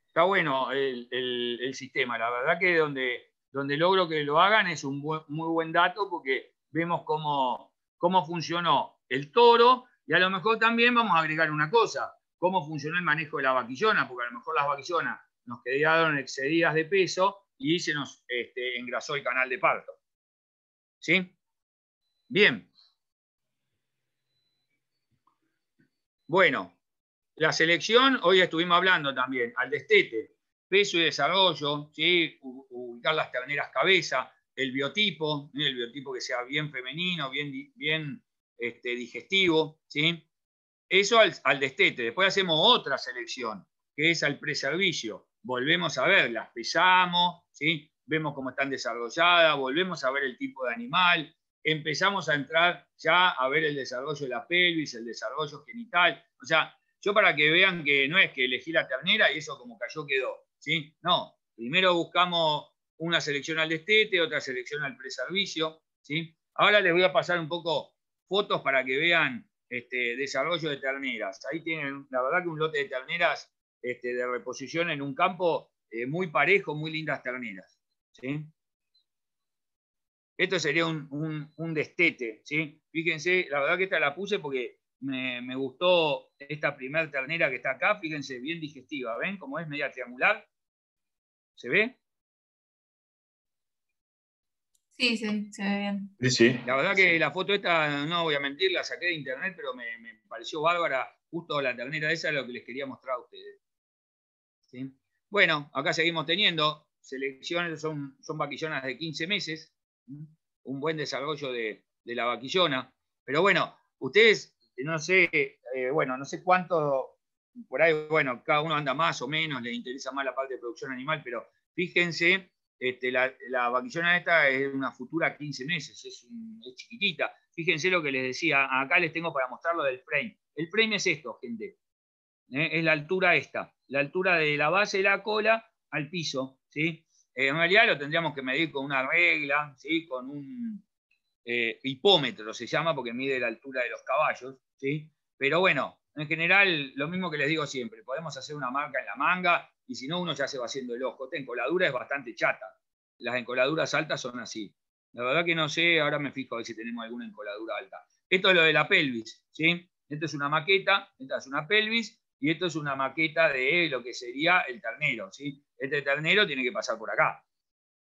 Está bueno el sistema. La verdad que donde logro que lo hagan es un muy buen dato porque vemos cómo funcionó el toro y a lo mejor también vamos a agregar una cosa, cómo funcionó el manejo de la vaquillona, porque a lo mejor las vaquillonas nos quedaron excedidas de peso y se nos engrasó el canal de parto. ¿Sí? Bien. Bueno, la selección, hoy estuvimos hablando también, al destete, peso y desarrollo, ¿sí? Ubicar las terneras cabeza, el biotipo que sea bien femenino, bien digestivo, ¿sí? Eso al destete. Después hacemos otra selección, que es al preservicio. Volvemos a ver, las pesamos, ¿sí? Vemos cómo están desarrolladas, volvemos a ver el tipo de animal, empezamos a entrar ya a ver el desarrollo de la pelvis, el desarrollo genital. O sea, yo para que vean que no es que elegí la ternera y eso como cayó quedó, ¿sí? No, primero buscamos una selección al destete, otra selección al preservicio, ¿sí? Ahora les voy a pasar un poco fotos para que vean desarrollo de terneras. Ahí tienen, la verdad que un lote de terneras de reposición en un campo muy parejo, muy lindas terneras, ¿sí? Esto sería un destete, ¿sí? Fíjense, la verdad que esta la puse porque me gustó esta primer ternera que está acá, fíjense, bien digestiva, ¿ven? Como es media triangular. ¿Se ve? Sí, se ve bien. Sí. La verdad que la foto esta, no voy a mentir, la saqué de internet, pero me pareció bárbara. Justo la ternera esa es lo que les quería mostrar a ustedes, ¿sí? Bueno, acá seguimos teniendo selecciones, son vaquillonas de 15 meses, un buen desarrollo de la vaquillona. Pero bueno, ustedes, no sé, no sé cuánto, por ahí, bueno, cada uno anda más o menos, les interesa más la parte de producción animal, pero fíjense, la vaquillona esta es una futura 15 meses, es chiquitita. Fíjense lo que les decía, acá les tengo para mostrarlo del frame. El frame es esto, gente. Es la altura esta, la altura de la base de la cola al piso, ¿sí? En realidad lo tendríamos que medir con una regla, ¿sí? Con un hipómetro se llama, porque mide la altura de los caballos, ¿sí? Pero bueno, en general, lo mismo que les digo siempre, podemos hacer una marca en la manga y si no, uno ya se va haciendo el ojo. Esta encoladura es bastante chata. Las encoladuras altas son así. La verdad que no sé, ahora me fijo a ver si tenemos alguna encoladura alta. Esto es lo de la pelvis, ¿sí? Esto es una maqueta, esta es una pelvis, y esto es una maqueta de lo que sería el ternero, ¿sí? Este ternero tiene que pasar por acá.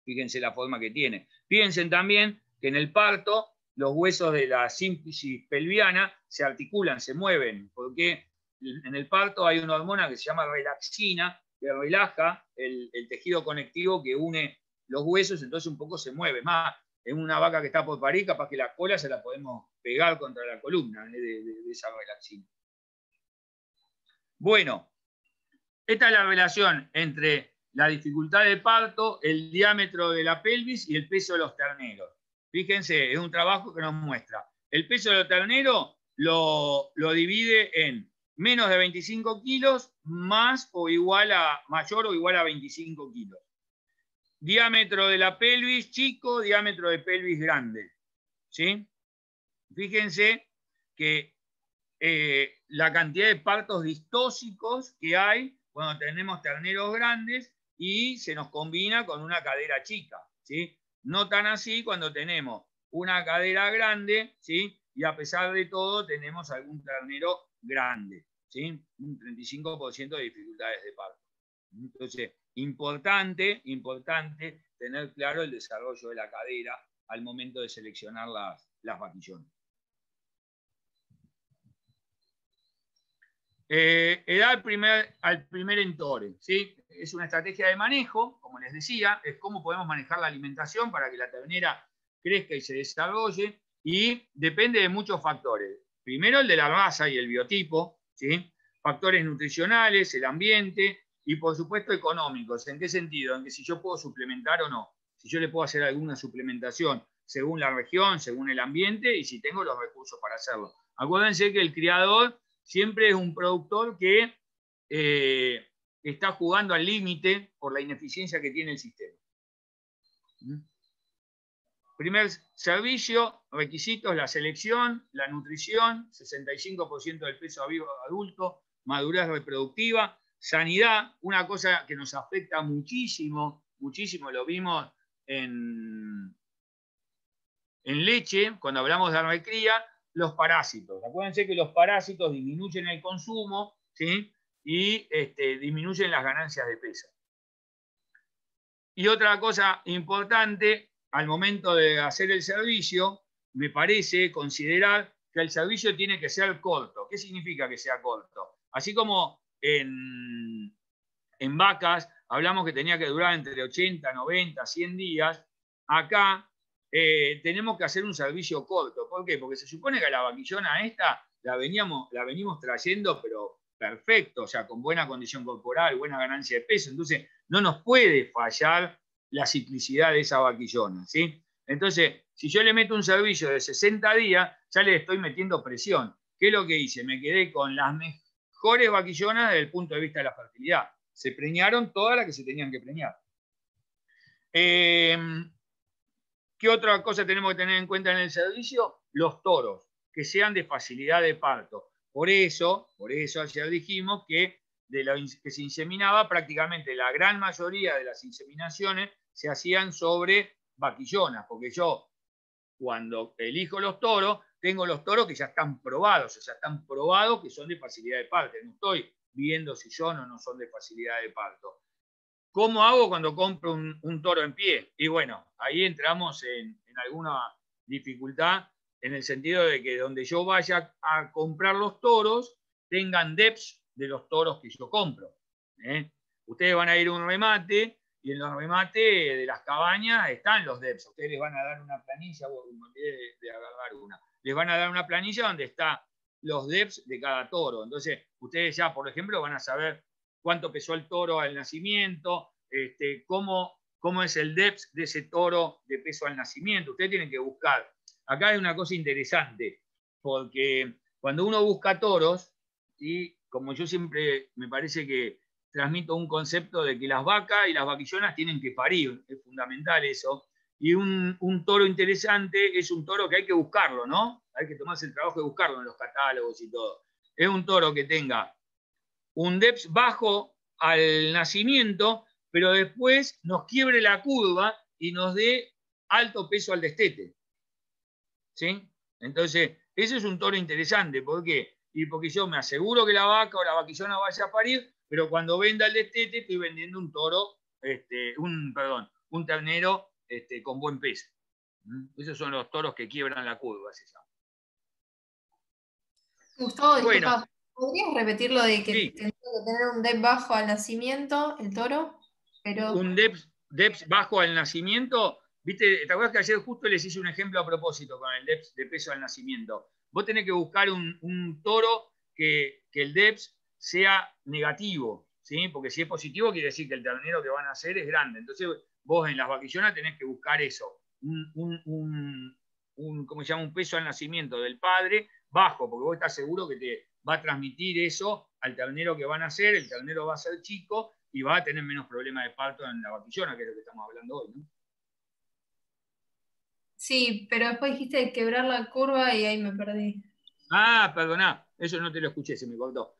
Fíjense la forma que tiene. Fíjense también que en el parto los huesos de la sínfisis pelviana se articulan, se mueven, porque en el parto hay una hormona que se llama relaxina, que relaja el tejido conectivo que une los huesos, entonces un poco se mueve. Más, en una vaca que está por parir, capaz que la cola se la podemos pegar contra la columna de esa relaxina. Bueno, Esta es la relación entre la dificultad de parto, el diámetro de la pelvis y el peso de los terneros. Fíjense, es un trabajo que nos muestra. El peso de los terneros lo divide en menos de 25 kilos mayor o igual a 25 kilos. Diámetro de la pelvis chico, diámetro de pelvis grande. ¿Sí? Fíjense que la cantidad de partos distóxicos que hay cuando tenemos terneros grandes y se nos combina con una cadera chica, ¿sí? No tan así cuando tenemos una cadera grande, ¿sí? Y a pesar de todo tenemos algún ternero grande, ¿sí? Un 35% de dificultades de parto. Entonces, importante tener claro el desarrollo de la cadera al momento de seleccionar las vaquillonas. Edad al primer entore, ¿sí? Es una estrategia de manejo, como les decía, es cómo podemos manejar la alimentación para que la ternera crezca y se desarrolle, y depende de muchos factores. Primero el de la raza y el biotipo, ¿sí? Factores nutricionales, el ambiente y por supuesto económicos. ¿En qué sentido? En que si yo puedo suplementar o no, si yo le puedo hacer alguna suplementación según la región, según el ambiente y si tengo los recursos para hacerlo. Acuérdense que el criador siempre es un productor que está jugando al límite por la ineficiencia que tiene el sistema. Primer servicio, requisitos, la selección, la nutrición, 65% del peso vivo adulto, madurez reproductiva, sanidad, una cosa que nos afecta muchísimo, lo vimos en leche, cuando hablamos de recría, los parásitos. Acuérdense que los parásitos disminuyen el consumo, ¿sí? Y disminuyen las ganancias de peso. Y otra cosa importante, al momento de hacer el servicio, me parece considerar que el servicio tiene que ser corto. ¿Qué significa que sea corto? Así como en vacas hablamos que tenía que durar entre 80, 90, 100 días, acá tenemos que hacer un servicio corto. ¿Por qué? Porque se supone que la vaquillona esta la venimos trayendo, pero perfecto, o sea, con buena condición corporal, buena ganancia de peso. Entonces, no nos puede fallar la ciclicidad de esa vaquillona, ¿sí? Entonces, si yo le meto un servicio de 60 días, ya le estoy metiendo presión. ¿Qué es lo que hice? Me quedé con las mejores vaquillonas desde el punto de vista de la fertilidad. Se preñaron todas las que se tenían que preñar. ¿Qué otra cosa tenemos que tener en cuenta en el servicio? Los toros, que sean de facilidad de parto. Por eso ayer dijimos que que se inseminaba, prácticamente la gran mayoría de las inseminaciones se hacían sobre vaquillonas, porque yo, cuando elijo los toros, tengo los toros que ya están probados, o sea, están probados que son de facilidad de parto. No estoy viendo si son o no son de facilidad de parto. ¿Cómo hago cuando compro un toro en pie? Y bueno, ahí entramos en alguna dificultad en el sentido de que donde yo vaya a comprar los toros tengan DEPS de los toros que yo compro. Ustedes van a ir a un remate y en los remates de las cabañas están los DEPS. Ustedes les van a dar una planilla, de agarrar una. Les van a dar una planilla donde están los DEPS de cada toro. Entonces, ustedes ya, por ejemplo, van a saber cuánto pesó el toro al nacimiento, cómo es el DEPS de ese toro de peso al nacimiento. Ustedes tienen que buscar. Acá hay una cosa interesante, porque cuando uno busca toros, y como yo siempre me parece que transmito un concepto de que las vacas y las vaquillonas tienen que parir, es fundamental eso, y un toro interesante es un toro que hay que buscarlo, ¿no? Hay que tomarse el trabajo de buscarlo en los catálogos y todo. Es un toro que tenga un DEPS bajo al nacimiento, pero después nos quiebre la curva y nos dé alto peso al destete. ¿Sí? Entonces, ese es un toro interesante. ¿Por qué? Y porque yo me aseguro que la vaca o la vaquillona vaya a parir, pero cuando venda el destete estoy vendiendo un toro, un ternero con buen peso. Esos son los toros que quiebran la curva, se llama. Gustavo, bueno, ¿podrías repetir lo de que sí, tendría que tener un DEPS bajo al nacimiento, el toro? Pero... Un DEPS bajo al nacimiento, ¿viste? ¿Te acuerdas que ayer justo les hice un ejemplo a propósito con el DEPS de peso al nacimiento? Vos tenés que buscar un toro que el DEPS sea negativo, ¿sí? Porque si es positivo quiere decir que el ternero que van a hacer es grande. Entonces vos en las vaquillonas tenés que buscar eso, ¿cómo se llama? Un peso al nacimiento del padre bajo, porque vos estás seguro que te va a transmitir eso al ternero que van a hacer, el ternero va a ser chico y va a tener menos problemas de parto en la vaquillona, que es lo que estamos hablando hoy, ¿no? Sí, pero después dijiste de quebrar la curva y ahí me perdí. Ah, perdoná, eso no te lo escuché, se me cortó.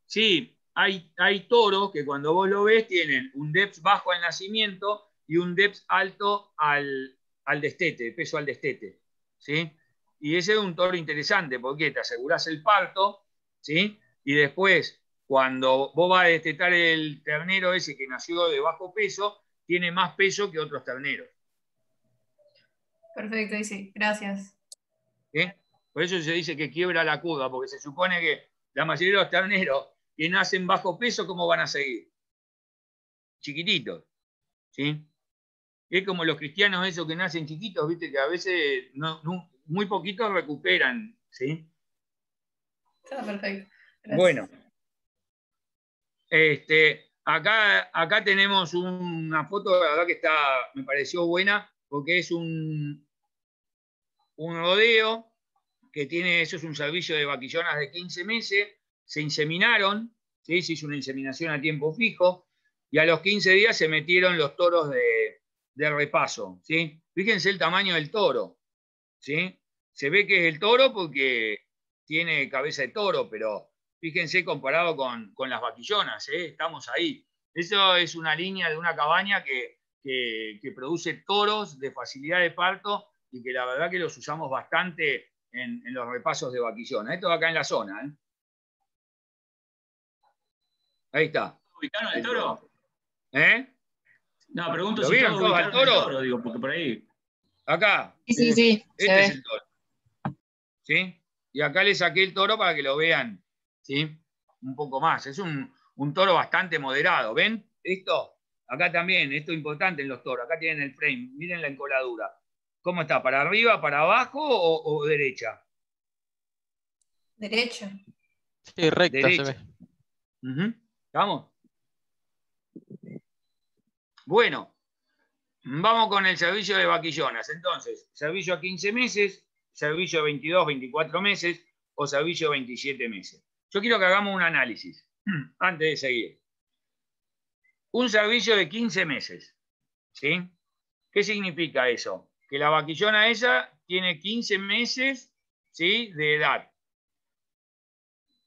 Sí, hay toros que cuando vos lo ves tienen un depth bajo al nacimiento y un depth alto al destete, peso al destete, ¿sí? Y ese es un toro interesante porque te asegurás el parto, ¿sí? Y después, cuando vos vas a destetar el ternero ese que nació de bajo peso, tiene más peso que otros terneros. Perfecto, sí, gracias. ¿Sí? Por eso se dice que quiebra la curva, porque se supone que la mayoría de los terneros que nacen bajo peso, ¿cómo van a seguir? Chiquititos, ¿sí? Es como los cristianos esos que nacen chiquitos, viste, que a veces muy poquitos recuperan, ¿sí? Está perfecto. Gracias. Bueno, acá tenemos una foto, la verdad que me pareció buena, porque es un rodeo que tiene, eso es un servicio de vaquillonas de 15 meses, se inseminaron, ¿sí? Se hizo una inseminación a tiempo fijo, y a los 15 días se metieron los toros de repaso, ¿sí? Fíjense el tamaño del toro, ¿sí? Se ve que es el toro porque tiene cabeza de toro, pero fíjense comparado con las vaquillonas, ¿eh? Estamos ahí. Eso es una línea de una cabaña que produce toros de facilidad de parto y que la verdad que los usamos bastante en los repasos de vaquillona. Esto acá en la zona, ¿eh? Ahí está. ¿Ubicaron al toro? ¿Eh? No, pregunto ¿Lo si vieron todos todos al ubicaron toro? al toro, digo, porque por ahí. Acá. Sí. Este es el toro. ¿Sí? Y acá le saqué el toro para que lo vean, ¿sí? Un poco más. Es un toro bastante moderado. ¿Ven? Esto, acá también, esto es importante en los toros. Acá tienen el frame. Miren la encoladura. ¿Cómo está? ¿Para arriba, para abajo o derecha? Derecha. Sí, recta Derecha. se ve. ¿Estamos? Bueno, vamos con el servicio de vaquillonas. Entonces, servicio a 15 meses, servicio a 22, 24 meses o servicio a 27 meses. Yo quiero que hagamos un análisis antes de seguir. Un servicio de 15 meses, ¿sí? ¿Qué significa eso? Que la vaquillona esa tiene 15 meses, ¿sí?, de edad.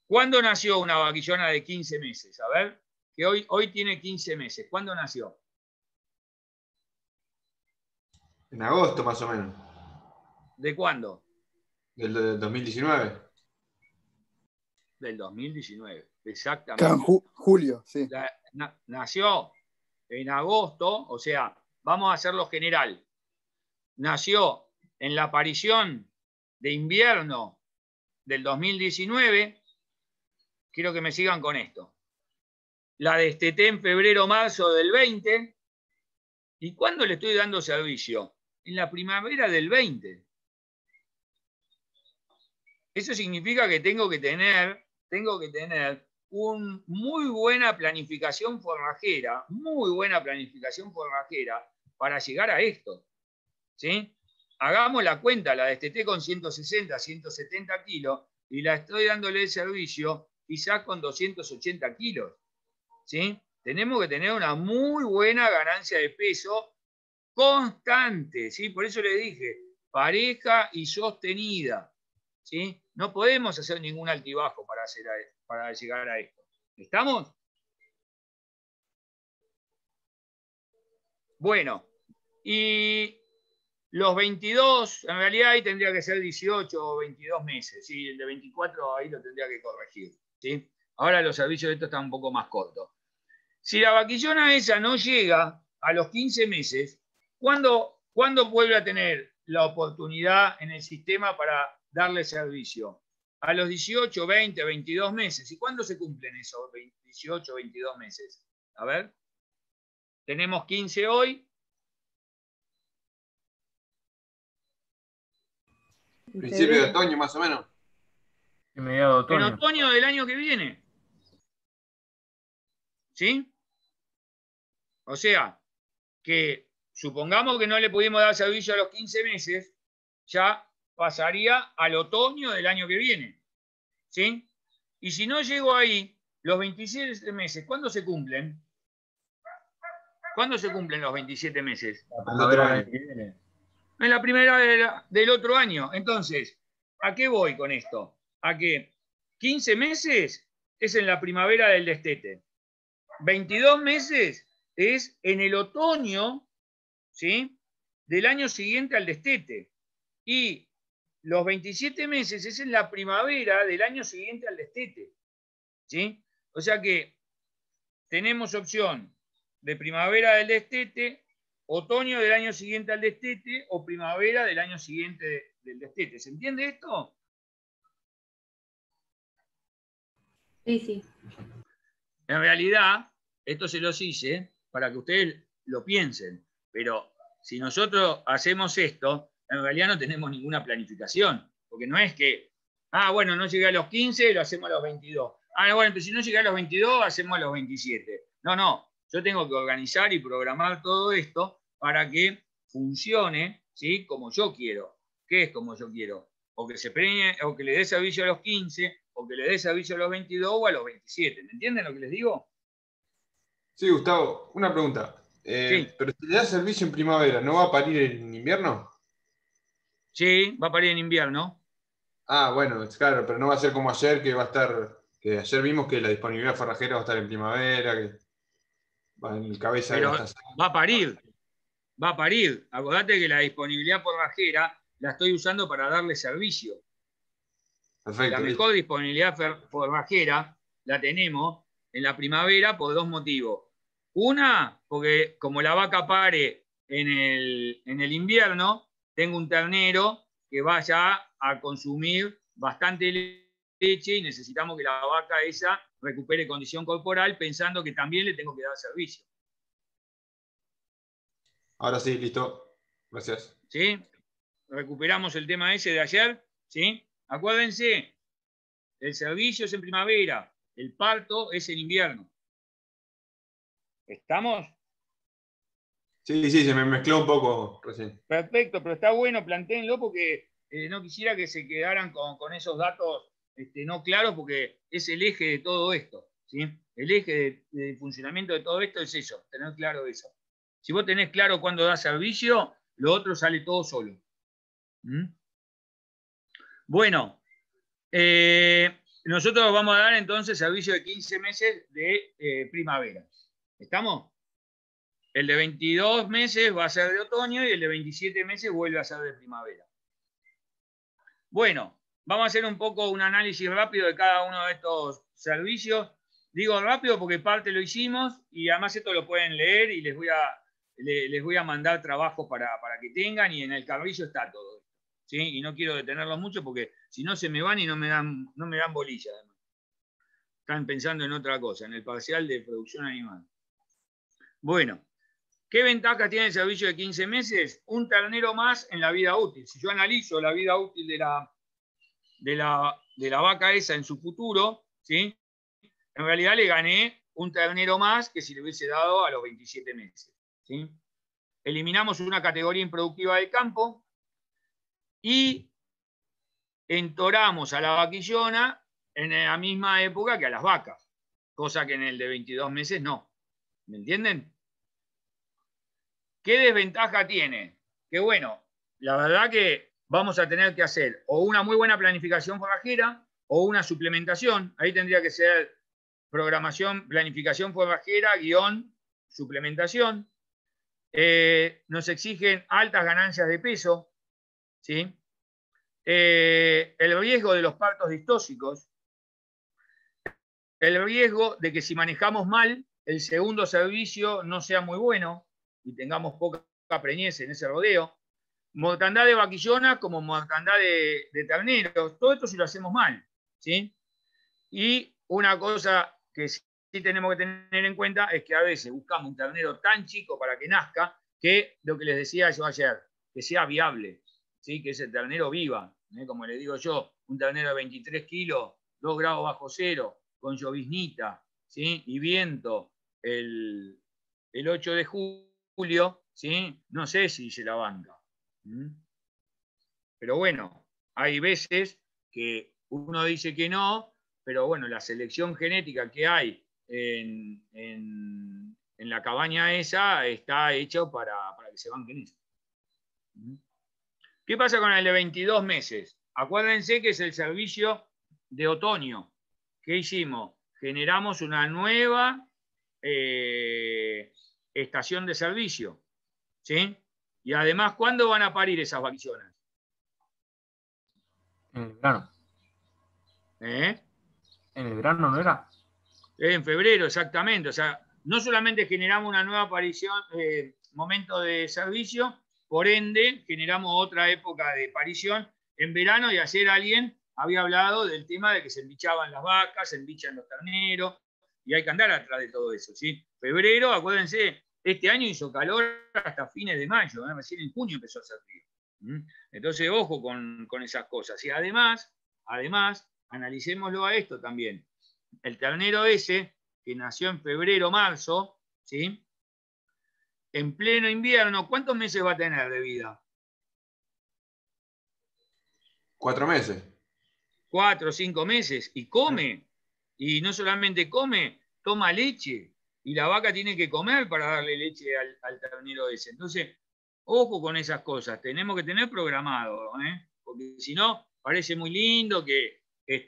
¿Cuándo nació una vaquillona de 15 meses? A ver, que hoy tiene 15 meses. ¿Cuándo nació? En agosto, más o menos. ¿De cuándo? Del 2019. Del 2019, exactamente. Julio, sí. Nació en agosto, o sea, vamos a hacerlo general. Nació en la aparición de invierno del 2019. Quiero que me sigan con esto. La desteté en febrero-marzo del 20. ¿Y cuándo le estoy dando servicio? En la primavera del 20. Eso significa que tengo que tener una muy buena planificación forrajera para llegar a esto, ¿sí? Hagamos la cuenta, la desteté con 160, 170 kilos y la estoy dándole el servicio quizás con 280 kilos, ¿sí? Tenemos que tener una muy buena ganancia de peso constante, ¿sí? Por eso le dije, pareja y sostenida, ¿sí? No podemos hacer ningún altibajo para llegar a esto. ¿Estamos? Bueno, y los 22, en realidad ahí tendría que ser 18 o 22 meses, ¿sí? El de 24 ahí lo tendría que corregir, ¿sí? Ahora los servicios de esto están un poco más cortos. Si la vaquillona esa no llega a los 15 meses, ¿cuándo vuelve a tener la oportunidad en el sistema para darle servicio? A los 18, 20, 22 meses. ¿Y cuándo se cumplen esos 18, 22 meses? A ver. Tenemos 15 hoy. Principio de otoño, más o menos. En mediados de otoño. En otoño del año que viene. ¿Sí? O sea, que supongamos que no le pudimos dar servicio a los 15 meses, ya pasaría al otoño del año que viene. ¿Sí? Y si no llego ahí, los 27 meses, ¿cuándo se cumplen? ¿Cuándo se cumplen los 27 meses? En la primavera del otro año. Entonces, ¿a qué voy con esto? A que 15 meses es en la primavera del destete. 22 meses es en el otoño, ¿sí?, del año siguiente al destete. Y los 27 meses es en la primavera del año siguiente al destete. ¿Sí? O sea que tenemos opción de primavera del destete, otoño del año siguiente al destete o primavera del año siguiente del destete. ¿Se entiende esto? Sí, sí. En realidad, esto se los hice para que ustedes lo piensen, pero si nosotros hacemos esto, en realidad no tenemos ninguna planificación, porque no es que, bueno, no llegué a los 15, lo hacemos a los 22. Bueno, pero si no llegué a los 22, hacemos a los 27. No, yo tengo que organizar y programar todo esto para que funcione, ¿sí?, como yo quiero. ¿Qué es como yo quiero? O que se premie, o que le dé servicio a los 15, o que le dé servicio a los 22 o a los 27. ¿Me entienden lo que les digo? Sí, Gustavo, una pregunta. Sí. Pero si le da servicio en primavera, ¿no va a parir en invierno? Sí, va a parir en invierno. Bueno, claro, pero no va a ser como ayer, que va a estar, que ayer vimos que la disponibilidad forrajera va a estar en primavera, que va en el cabeza pero de la estación. Va a parir. Acordate que la disponibilidad forrajera la estoy usando para darle servicio. Perfecto. La mejor disponibilidad forrajera la tenemos en la primavera por dos motivos. Una, porque como la vaca pare en el invierno, tengo un ternero que vaya a consumir bastante leche y necesitamos que la vaca esa recupere condición corporal pensando que también le tengo que dar servicio. Ahora sí, listo. Gracias. ¿Sí? Recuperamos el tema ese de ayer. ¿Sí? Acuérdense, el servicio es en primavera, el parto es en invierno. ¿Estamos? Sí, se me mezcló un poco recién. Perfecto, pero está bueno, plantéenlo porque no quisiera que se quedaran con esos datos no claros, porque es el eje de todo esto. ¿Sí? El eje de funcionamiento de todo esto es eso, tener claro eso. Si vos tenés claro cuándo da servicio, lo otro sale todo solo. Bueno, nosotros vamos a dar entonces servicio de 15 meses de primavera. ¿Estamos? El de 22 meses va a ser de otoño y el de 27 meses vuelve a ser de primavera. Bueno, vamos a hacer un poco un análisis rápido de cada uno de estos servicios. Digo rápido porque parte lo hicimos y además esto lo pueden leer y les voy a mandar trabajo para que tengan, y en el carrillo está todo. ¿Sí? Y no quiero detenerlos mucho porque si no se me van y no me dan bolilla. Además. Están pensando en otra cosa, en el parcial de producción animal. Bueno, ¿qué ventaja tiene el servicio de 15 meses? Un ternero más en la vida útil. Si yo analizo la vida útil de la vaca esa en su futuro, ¿sí?, en realidad le gané un ternero más que si le hubiese dado a los 27 meses. ¿Sí? Eliminamos una categoría improductiva del campo y entoramos a la vaquillona en la misma época que a las vacas, cosa que en el de 22 meses no. ¿Me entienden? ¿Qué desventaja tiene? Que bueno, la verdad que vamos a tener que hacer o una muy buena planificación forrajera o una suplementación. Ahí tendría que ser planificación forrajera / suplementación. Nos exigen altas ganancias de peso. ¿Sí? El riesgo de los partos distóxicos. El riesgo de que si manejamos mal, el segundo servicio no sea muy bueno y tengamos poca preñez en ese rodeo. Mortandad de vaquillona como mortandad de terneros. Todo esto si lo hacemos mal. ¿Sí? Y una cosa que sí tenemos que tener en cuenta es que a veces buscamos un ternero tan chico para que nazca, que lo que les decía yo ayer, que sea viable, ¿sí? Que ese ternero viva. Como les digo yo, un ternero de 23 kilos, 2 grados bajo cero, con lloviznita, ¿sí?, y viento, el 8 de julio, ¿sí? No sé si se la banca. Pero bueno, hay veces que uno dice que no, pero bueno, la selección genética que hay en la cabaña esa está hecha para que se banquen eso. ¿Qué pasa con el de 22 meses? Acuérdense que es el servicio de otoño. ¿Qué hicimos? Generamos una nueva estación de servicio. ¿Sí? Y además, ¿cuándo van a parir esas vaquillonas? En el verano. ¿Eh? En el verano, ¿no era? En febrero, exactamente. O sea, no solamente generamos una nueva aparición, momento de servicio, por ende, generamos otra época de parición en verano, y ayer alguien había hablado del tema de que se embichaban las vacas, se embichan los terneros, y hay que andar atrás de todo eso, ¿sí? Febrero, acuérdense, este año hizo calor hasta fines de mayo, recién en junio empezó a hacer frío. Entonces, ojo con esas cosas. Y además, analicémoslo a esto también. El ternero ese, que nació en febrero, marzo, ¿sí? En pleno invierno, ¿cuántos meses va a tener de vida? 4 meses. 4 o 5 meses. Y come. Y no solamente come, toma leche. Y la vaca tiene que comer para darle leche al ternero ese. Entonces, ojo con esas cosas. Tenemos que tener programado, porque si no, parece muy lindo que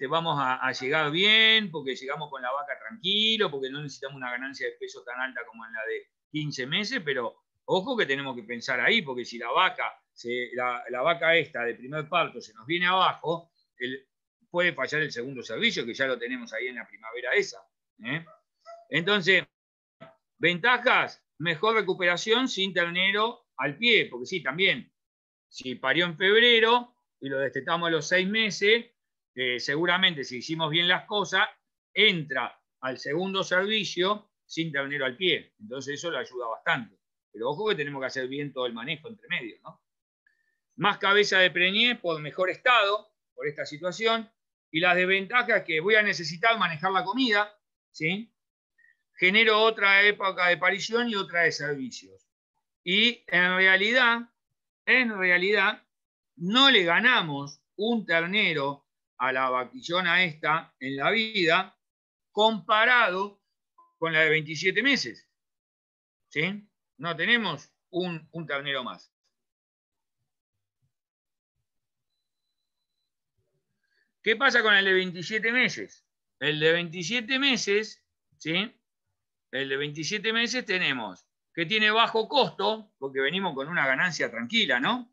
vamos a llegar bien, porque llegamos con la vaca tranquilo, porque no necesitamos una ganancia de peso tan alta como en la de 15 meses, pero ojo que tenemos que pensar ahí, porque si la vaca esta de primer parto se nos viene abajo, puede fallar el segundo servicio, que ya lo tenemos ahí en la primavera esa. Entonces, ventajas, mejor recuperación sin ternero al pie, porque sí, también, si parió en febrero y lo destetamos a los 6 meses, seguramente si hicimos bien las cosas, entra al segundo servicio sin ternero al pie. Entonces eso le ayuda bastante. Pero ojo que tenemos que hacer bien todo el manejo entre medio, ¿no? Más cabeza de preñez por mejor estado, por esta situación. Y las desventajas que voy a necesitar manejar la comida, ¿sí? Genero otra época de parición y otra de servicios. Y en realidad, no le ganamos un ternero a la vaquillona esta en la vida comparado con la de 27 meses. ¿Sí? No tenemos un ternero más. ¿Qué pasa con el de 27 meses? El de 27 meses, ¿sí? El de 27 meses tenemos que tiene bajo costo, porque venimos con una ganancia tranquila, ¿no?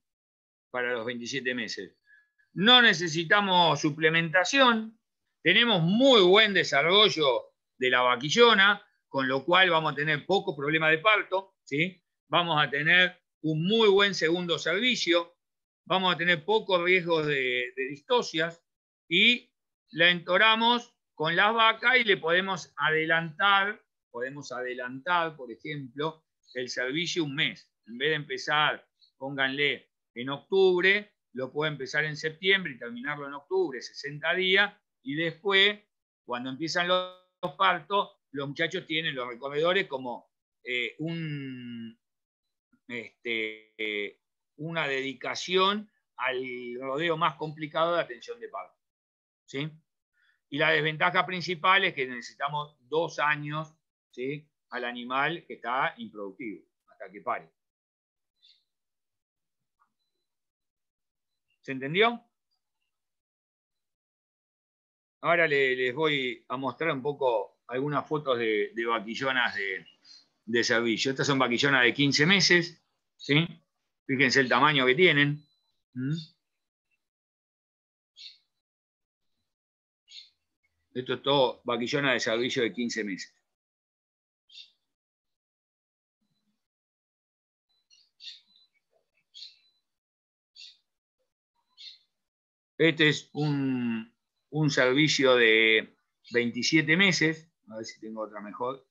Para los 27 meses. No necesitamos suplementación, tenemos muy buen desarrollo de la vaquillona, con lo cual vamos a tener poco problema de parto, ¿sí? Vamos a tener un muy buen segundo servicio, vamos a tener pocos riesgos de distocias, y la entoramos con las vacas y le podemos adelantar, por ejemplo, el servicio un mes. En vez de empezar, pónganle en octubre, lo puede empezar en septiembre y terminarlo en octubre, 60 días, y después, cuando empiezan los partos, los muchachos tienen los recorredores como una dedicación al rodeo más complicado de atención de parto. ¿Sí? Y la desventaja principal es que necesitamos 2 años, ¿sí? Al animal que está improductivo, hasta que pare. ¿Se entendió? Ahora les voy a mostrar un poco algunas fotos de vaquillonas de servicio. Estas son vaquillonas de 15 meses, ¿sí? Fíjense el tamaño que tienen. Esto es todo vaquillona de servicio de 15 meses. Este es un servicio de 27 meses. A ver si tengo otra mejor.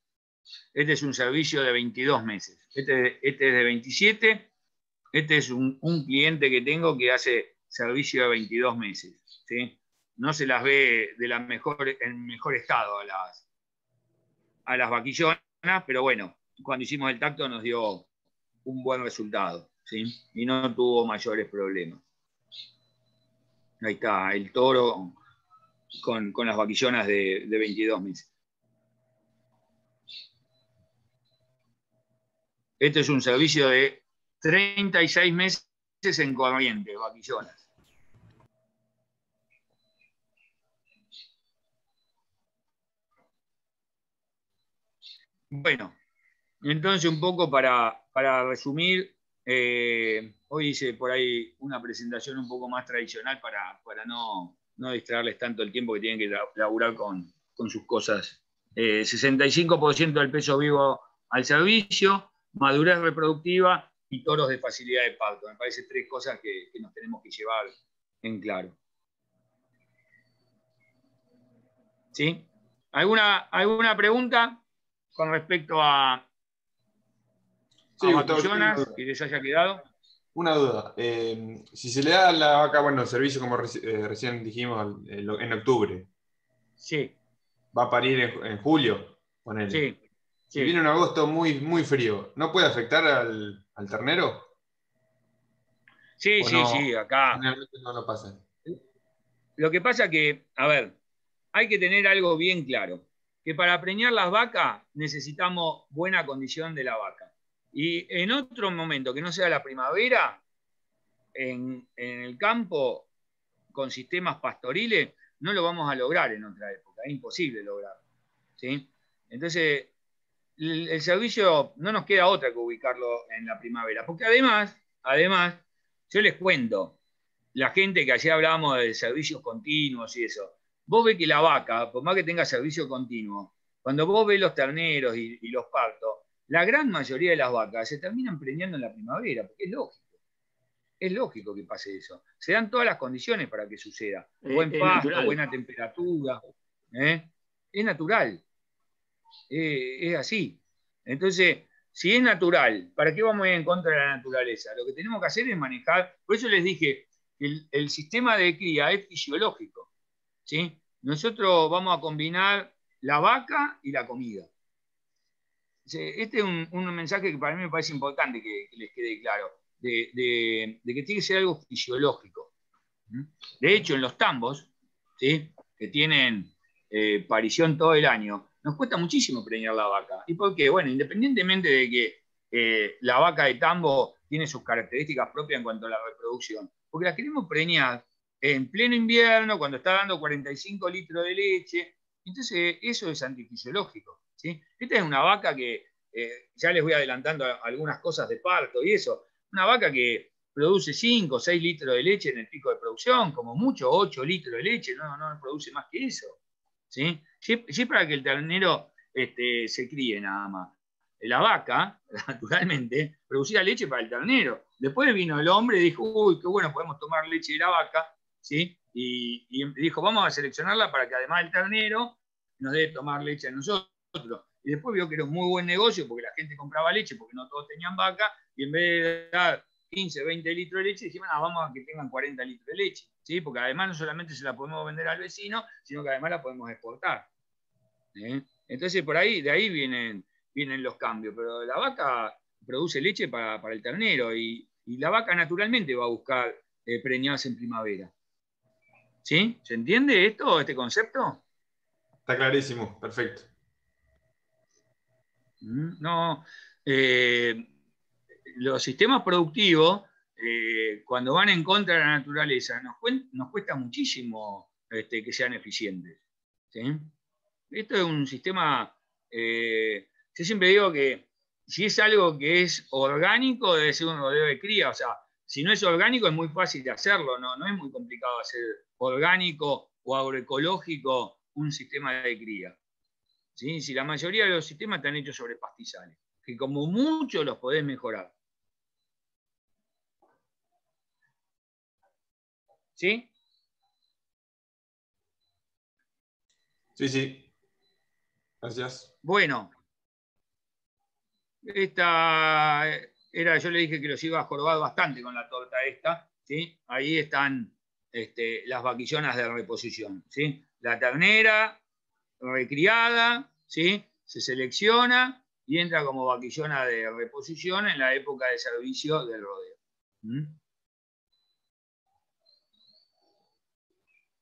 Este es un servicio de 22 meses. Este es de 27. Este es un cliente que tengo que hace servicio de 22 meses. ¿Sí? No se las ve en mejor estado a las vaquillonas, pero bueno, cuando hicimos el tacto nos dio un buen resultado, ¿sí? Y no tuvo mayores problemas. Ahí está, el toro con las vaquillonas de 22 meses. Este es un servicio de 36 meses en corriente, vaquillonas. Bueno, entonces un poco para resumir, hoy hice por ahí una presentación un poco más tradicional para no distraerles tanto el tiempo que tienen que laburar con sus cosas. 65% del peso vivo al servicio, madurez reproductiva y toros de facilidad de parto. Me parece 3 cosas que nos tenemos que llevar en claro. ¿Sí? ¿Alguna pregunta con respecto a vaquillonas que les haya quedado? Una duda. Si se le da a la vaca, bueno, el servicio, como recién dijimos, en octubre. Sí. Va a parir en julio, ponele. Sí. Si viene un agosto muy, muy frío, ¿no puede afectar al ternero? Sí, sí, acá. Generalmente no lo pasa. Lo que pasa que, a ver, hay que tener algo bien claro, que para preñar las vacas necesitamos buena condición de la vaca. Y en otro momento, que no sea la primavera, en el campo, con sistemas pastoriles, no lo vamos a lograr en otra época, es imposible lograrlo, ¿sí? Entonces, el servicio no nos queda otra que ubicarlo en la primavera, porque además, yo les cuento, la gente que ayer hablábamos de servicios continuos y eso, vos ves que la vaca, por más que tenga servicio continuo, cuando vos ves los terneros y los partos, la gran mayoría de las vacas se terminan preñando en la primavera, porque es lógico. Es lógico que pase eso. Se dan todas las condiciones para que suceda. Buen pasto, natural. Buena temperatura. Es natural. Es así. Entonces, si es natural, ¿para qué vamos a ir en contra de la naturaleza? Lo que tenemos que hacer es manejar. Por eso les dije, el sistema de cría es fisiológico, ¿sí? Nosotros vamos a combinar la vaca y la comida. Este es un mensaje que para mí me parece importante que les quede claro. De que tiene que ser algo fisiológico. De hecho, en los tambos, ¿sí?, que tienen parición todo el año, nos cuesta muchísimo preñar la vaca. ¿Y por qué? Bueno, independientemente de que la vaca de tambo tiene sus características propias en cuanto a la reproducción, porque la queremos preñar en pleno invierno, cuando está dando 45 litros de leche, entonces eso es antifisiológico, ¿sí? Esta es una vaca que, ya les voy adelantando algunas cosas de parto y eso, una vaca que produce 5 o 6 litros de leche en el pico de producción, como mucho 8 litros de leche, no produce más que eso, ¿sí? Sí, para que el ternero se críe nada más. La vaca, naturalmente, producía leche para el ternero. Después vino el hombre y dijo, uy, qué bueno, podemos tomar leche de la vaca, ¿sí? Y dijo, vamos a seleccionarla para que además el ternero nos dé tomar leche a nosotros. Y después vio que era un muy buen negocio porque la gente compraba leche porque no todos tenían vaca, y en vez de dar 15, 20 litros de leche, dijimos, vamos a que tengan 40 litros de leche, ¿sí? Porque además no solamente se la podemos vender al vecino, sino que además la podemos exportar. Entonces por ahí, de ahí vienen los cambios, pero la vaca produce leche para el ternero y la vaca naturalmente va a buscar preñarse en primavera. ¿Sí? ¿Se entiende este concepto? Está clarísimo, perfecto. No, los sistemas productivos, cuando van en contra de la naturaleza, nos cuesta muchísimo que sean eficientes, ¿sí? Esto es un sistema, yo siempre digo que si es algo que es orgánico, debe ser un rodeo de cría, o sea, si no es orgánico es muy fácil de hacerlo, no es muy complicado hacer orgánico o agroecológico un sistema de cría. ¿Sí? Si la mayoría de los sistemas están hechos sobre pastizales, que como mucho los podés mejorar. ¿Sí? Sí. Gracias. Bueno. Esta era, yo le dije que los iba a jorobar bastante con la torta esta, ¿sí? Ahí están las vaquillonas de reposición, ¿sí? La ternera recriada, ¿sí? Se selecciona, y entra como vaquillona de reposición en la época de servicio del rodeo.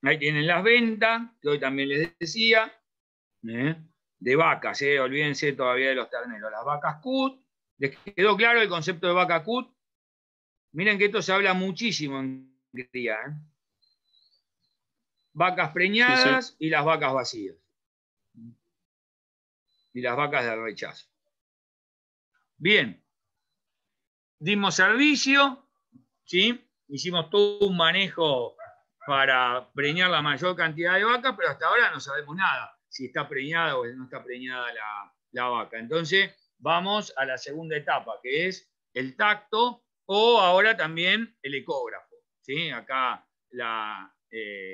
Ahí tienen las ventas, que hoy también les decía, de vacas, olvídense todavía de los terneros. Las vacas cut, ¿les quedó claro el concepto de vaca cut? Miren que esto se habla muchísimo en cría, Vacas preñadas, sí. Y las vacas vacías. Y las vacas de rechazo. Bien. Dimos servicio, ¿sí? Hicimos todo un manejo para preñar la mayor cantidad de vacas, pero hasta ahora no sabemos nada, si está preñada o no está preñada la vaca. Entonces, vamos a la segunda etapa, que es el tacto, o ahora también el ecógrafo, ¿sí? Acá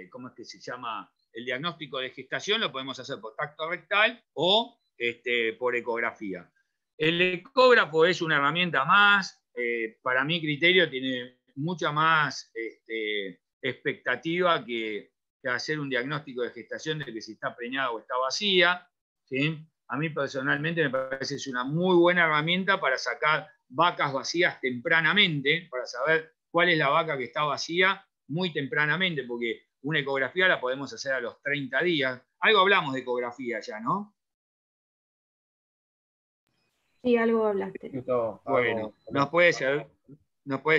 ¿cómo es que se llama? El diagnóstico de gestación lo podemos hacer por tacto rectal o por ecografía. El ecógrafo es una herramienta más, para mi criterio tiene mucha más expectativa que hacer un diagnóstico de gestación de que si está preñada o está vacía, ¿sí? A mí personalmente me parece que es una muy buena herramienta para sacar vacas vacías tempranamente, para saber cuál es la vaca que está vacía muy tempranamente, porque una ecografía la podemos hacer a los 30 días. Algo hablamos de ecografía ya, ¿no? Sí, algo hablaste. Bueno, nos puede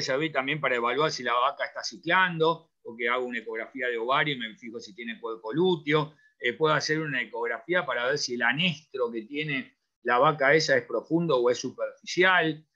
servir también para evaluar si la vaca está ciclando, porque hago una ecografía de ovario y me fijo si tiene cuerpo lúteo. Puedo hacer una ecografía para ver si el anestro que tiene la vaca esa es profundo o es superficial.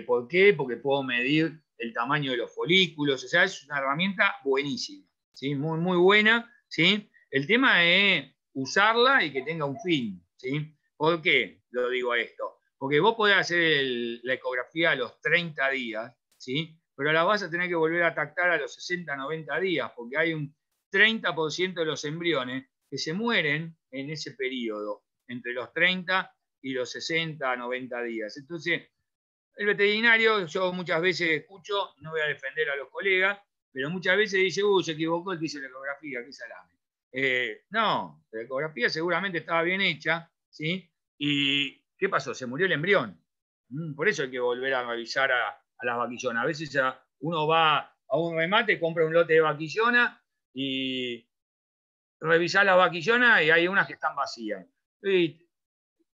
¿Por qué? Porque puedo medir el tamaño de los folículos. O sea, es una herramienta buenísima, ¿sí? Muy, muy buena, ¿sí? El tema es usarla y que tenga un fin, ¿sí? ¿Por qué lo digo esto? Porque vos podés hacer la ecografía a los 30 días, ¿sí? Pero la vas a tener que volver a tactar a los 60, 90 días, porque hay un 30% de los embriones que se mueren en ese periodo, entre los 30 y los 60, 90 días. Entonces, el veterinario, yo muchas veces escucho, no voy a defender a los colegas, pero muchas veces dice, se equivocó el que hizo la ecografía, qué salame. No, la ecografía seguramente estaba bien hecha, ¿sí? ¿Y qué pasó? Se murió el embrión. Por eso hay que volver a revisar a las vaquillonas. A veces uno va a un remate, compra un lote de vaquillona y revisar las vaquillonas y hay unas que están vacías.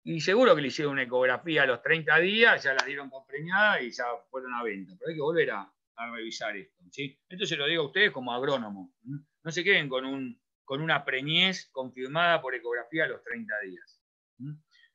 Y seguro que le hicieron una ecografía a los 30 días, ya las dieron por preñada y ya fueron a venta. Pero hay que volver a revisar esto, ¿sí? Esto se lo digo a ustedes como agrónomo. No se queden con una preñez confirmada por ecografía a los 30 días.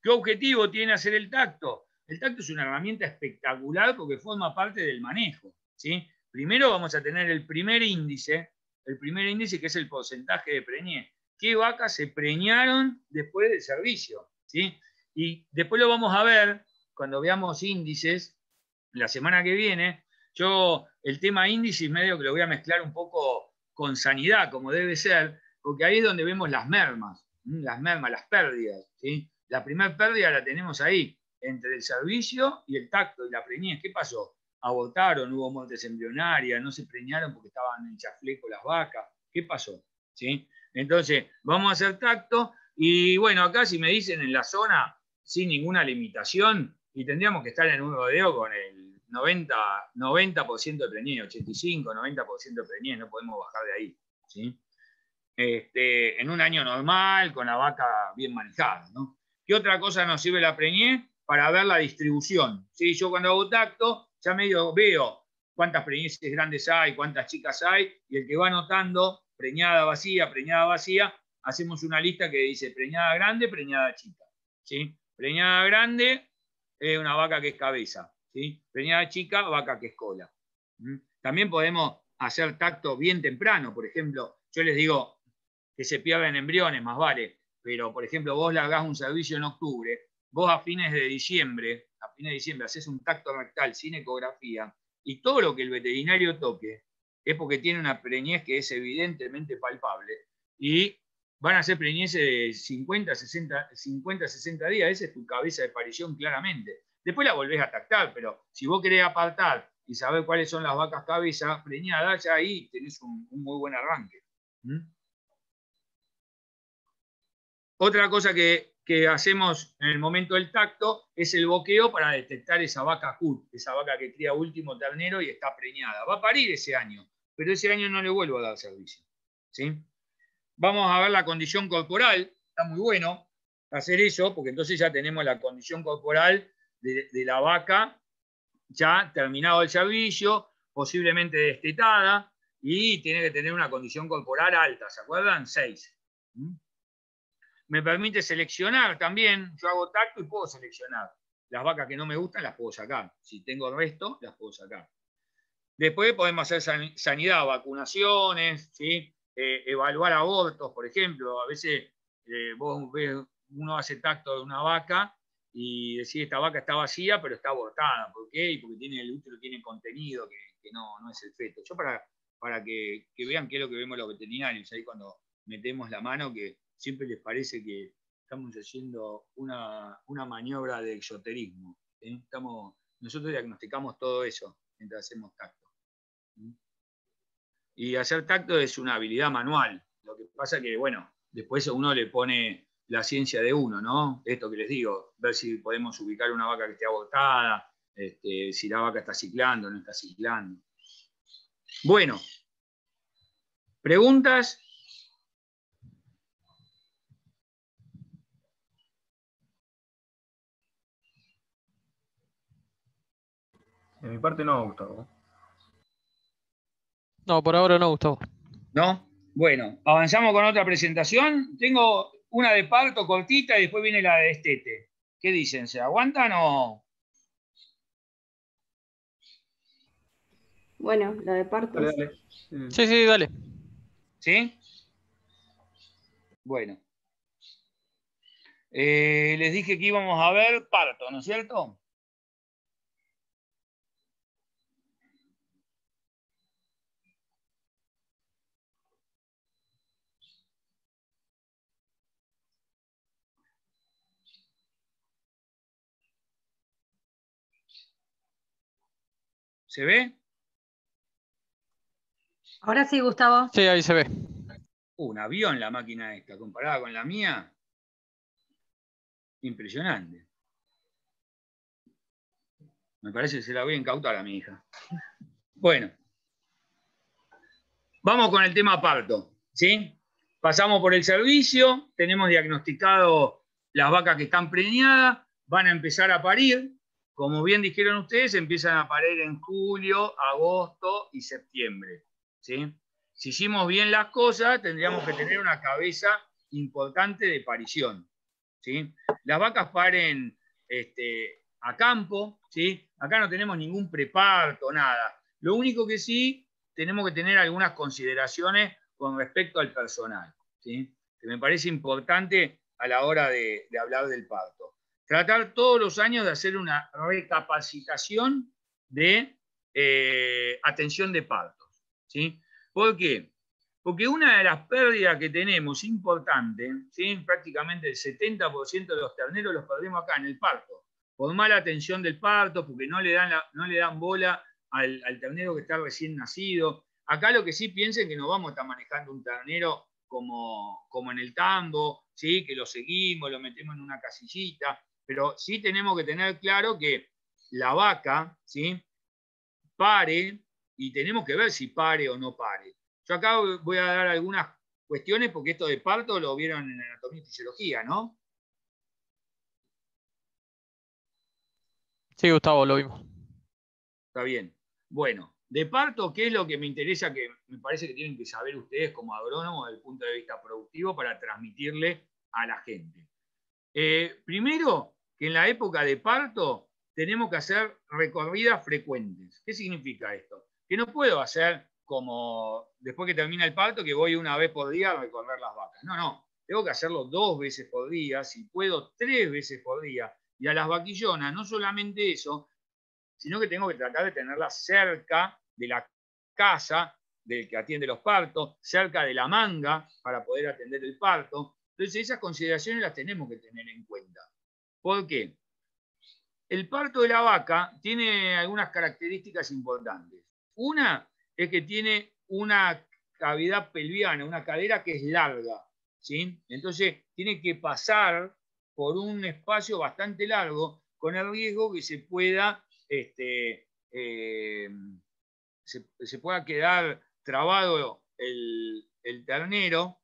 ¿Qué objetivo tiene hacer el tacto? El tacto es una herramienta espectacular porque forma parte del manejo, ¿sí? Primero vamos a tener el primer índice que es el porcentaje de preñez. ¿Qué vacas se preñaron después del servicio? ¿Sí? Y después lo vamos a ver cuando veamos índices la semana que viene. Yo el tema índice medio que lo voy a mezclar un poco con sanidad, como debe ser, porque ahí es donde vemos las mermas, las pérdidas, ¿sí? La primera pérdida la tenemos ahí, entre el servicio y el tacto y la preñez. ¿Qué pasó? Abortaron, hubo muertes embrionarias, no se preñaron porque estaban en chafleco las vacas. ¿Qué pasó? ¿Sí? Entonces, vamos a hacer tacto. Y bueno, acá si me dicen en la zona, sin ninguna limitación, y tendríamos que estar en un rodeo con el 90% de preñez, 85, 90% de preñez, no podemos bajar de ahí, ¿sí? En un año normal, con la vaca bien manejada, ¿no? ¿Qué otra cosa nos sirve la preñez? Para ver la distribución, ¿sí? Yo cuando hago tacto, ya medio veo cuántas preñeces grandes hay, cuántas chicas hay, y el que va anotando preñada vacía, hacemos una lista que dice preñada grande, preñada chica, ¿sí? Preñada grande es una vaca que es cabeza, ¿sí? Preñada chica, vaca que es cola. También podemos hacer tacto bien temprano, por ejemplo, yo les digo que se pierden embriones, más vale, pero por ejemplo vos largás un servicio en octubre, vos a fines de diciembre haces un tacto rectal sin ecografía y todo lo que el veterinario toque es porque tiene una preñez que es evidentemente palpable y van a ser preñeces de 50, 60 días. Esa es tu cabeza de parición claramente. Después la volvés a tactar, pero si vos querés apartar y saber cuáles son las vacas cabeza preñadas, ya ahí tenés un muy buen arranque. Otra cosa que que hacemos en el momento del tacto es el boqueo para detectar esa vaca CUT, esa vaca que cría último ternero y está preñada. Va a parir ese año, pero ese año no le vuelvo a dar servicio. ¿Sí? Vamos a ver la condición corporal, está muy bueno hacer eso, porque entonces ya tenemos la condición corporal de la vaca ya terminado el servicio, posiblemente destetada, y tiene que tener una condición corporal alta, ¿se acuerdan? 6. Me permite seleccionar también, yo hago tacto y puedo seleccionar. Las vacas que no me gustan las puedo sacar. Si tengo el resto, las puedo sacar. Después podemos hacer sanidad, vacunaciones, ¿sí? Evaluar abortos, por ejemplo. A veces vos ves, uno hace tacto de una vaca y decís, esta vaca está vacía, pero está abortada. ¿Por qué? Porque tiene el útero, tiene contenido que no es el feto. Yo para que vean qué es lo que vemos los veterinarios, ahí cuando metemos la mano, que siempre les parece que estamos haciendo una maniobra de exoterismo. Nosotros diagnosticamos todo eso mientras hacemos tacto. Y hacer tacto es una habilidad manual. Lo que pasa que, bueno, después uno le pone la ciencia de uno, ¿no? Esto que les digo, ver si podemos ubicar una vaca que esté abortada, si la vaca está ciclando o no está ciclando. Bueno, ¿preguntas? De mi parte no, Gustavo. No, por ahora no, Gustavo. ¿No? Bueno, avanzamos con otra presentación. Tengo una de parto cortita y después viene la de destete. ¿Qué dicen? ¿Se aguantan o...? Bueno, la de parto. Dale. Sí, dale. ¿Sí? Bueno. Les dije que íbamos a ver parto, ¿no es cierto? ¿Se ve? Ahora sí, Gustavo. Sí, ahí se ve. Un avión la máquina esta, comparada con la mía. Impresionante. Me parece que se la voy a incautar a mi hija. Bueno. Vamos con el tema parto. ¿Sí? Pasamos por el servicio, tenemos diagnosticado las vacas que están preñadas, van a empezar a parir. Como bien dijeron ustedes, empiezan a parir en julio, agosto y septiembre. ¿Sí? Si hicimos bien las cosas, tendríamos que tener una cabeza importante de parición. ¿Sí? Las vacas paren a campo. ¿Sí? Acá no tenemos ningún preparto, nada. Lo único que sí, tenemos que tener algunas consideraciones con respecto al personal. ¿Sí? Que me parece importante a la hora de hablar del parto. Tratar todos los años de hacer una recapacitación de atención de partos. ¿Sí? ¿Por qué? Porque una de las pérdidas que tenemos importante, ¿sí? Prácticamente el 70% de los terneros los perdemos acá en el parto, por mala atención del parto, porque no le dan bola al ternero que está recién nacido. Acá lo que sí piensen que no vamos a estar manejando un ternero como en el tambo, ¿sí? Que lo seguimos, lo metemos en una casillita, pero sí tenemos que tener claro que la vaca, ¿sí? Pare, y tenemos que ver si pare o no pare. Yo acá voy a dar algunas cuestiones, porque esto de parto lo vieron en anatomía y fisiología, ¿no? Sí, Gustavo, lo vimos. Está bien. Bueno, de parto, ¿qué es lo que me interesa, que me parece que tienen que saber ustedes como agrónomos desde el punto de vista productivo para transmitirle a la gente? Primero, que en la época de parto tenemos que hacer recorridas frecuentes. ¿Qué significa esto? Que no puedo hacer como después que termina el parto, que voy una vez por día a recorrer las vacas. No. Tengo que hacerlo 2 veces por día, si puedo 3 veces por día. Y a las vaquillonas, no solamente eso, sino que tengo que tratar de tenerlas cerca de la casa del que atiende los partos, cerca de la manga para poder atender el parto. Entonces esas consideraciones las tenemos que tener en cuenta. ¿Por qué? El parto de la vaca tiene algunas características importantes. Una es que tiene una cavidad pelviana, una cadera que es larga, ¿sí? Entonces tiene que pasar por un espacio bastante largo, con el riesgo que se pueda, se pueda quedar trabado el ternero,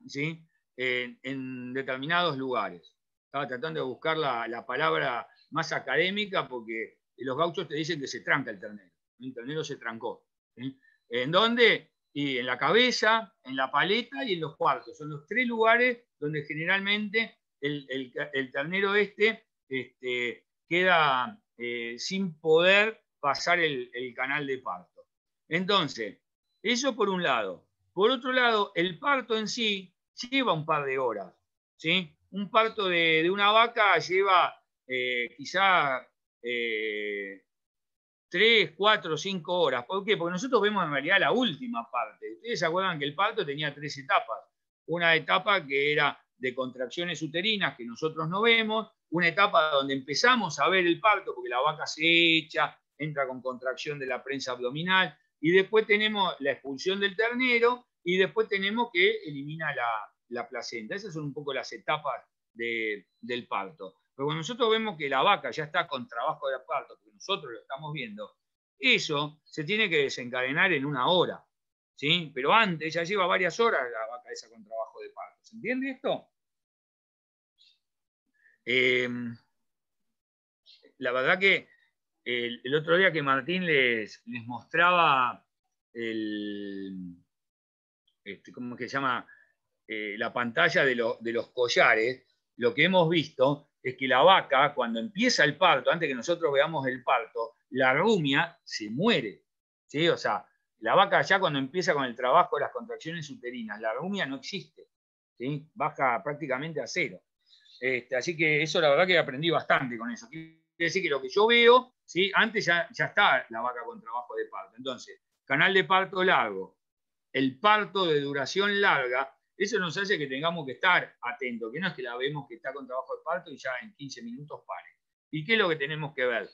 ¿sí? En determinados lugares. Estaba tratando de buscar la palabra más académica porque los gauchos te dicen que se tranca el ternero se trancó. ¿Sí? ¿En dónde? Y en la cabeza, en la paleta y en los cuartos. Son los 3 lugares donde generalmente el ternero queda sin poder pasar el canal de parto. Entonces, eso por un lado. Por otro lado, el parto en sí lleva un par de horas. ¿Sí? Un parto de una vaca lleva quizá 3, 4, 5 horas. ¿Por qué? Porque nosotros vemos en realidad la última parte. Ustedes se acuerdan que el parto tenía 3 etapas. Una etapa que era de contracciones uterinas, que nosotros no vemos. Una etapa donde empezamos a ver el parto, porque la vaca se echa, entra con contracción de la prensa abdominal. Y después tenemos la expulsión del ternero y después tenemos que elimina la placenta. Esas son un poco las etapas del parto. Pero cuando nosotros vemos que la vaca ya está con trabajo de parto, porque nosotros lo estamos viendo, eso se tiene que desencadenar en 1 hora. ¿Sí? Pero antes ya lleva varias horas la vaca esa con trabajo de parto. ¿Se entiende esto? La verdad que el otro día que Martín les mostraba ¿cómo que se llama? La pantalla de los collares, lo que hemos visto es que la vaca, cuando empieza el parto, antes que nosotros veamos el parto, la rumia se muere. ¿Sí? O sea, la vaca ya cuando empieza con el trabajo de las contracciones uterinas, la rumia no existe. ¿Sí? Baja prácticamente a 0. Así que eso la verdad que aprendí bastante con eso. Quiere decir que lo que yo veo, ¿sí? Antes ya está la vaca con trabajo de parto. Entonces, canal de parto largo, el parto de duración larga, eso nos hace que tengamos que estar atentos, que no es que la vemos que está con trabajo de parto y ya en 15 minutos pare. ¿Y qué es lo que tenemos que ver?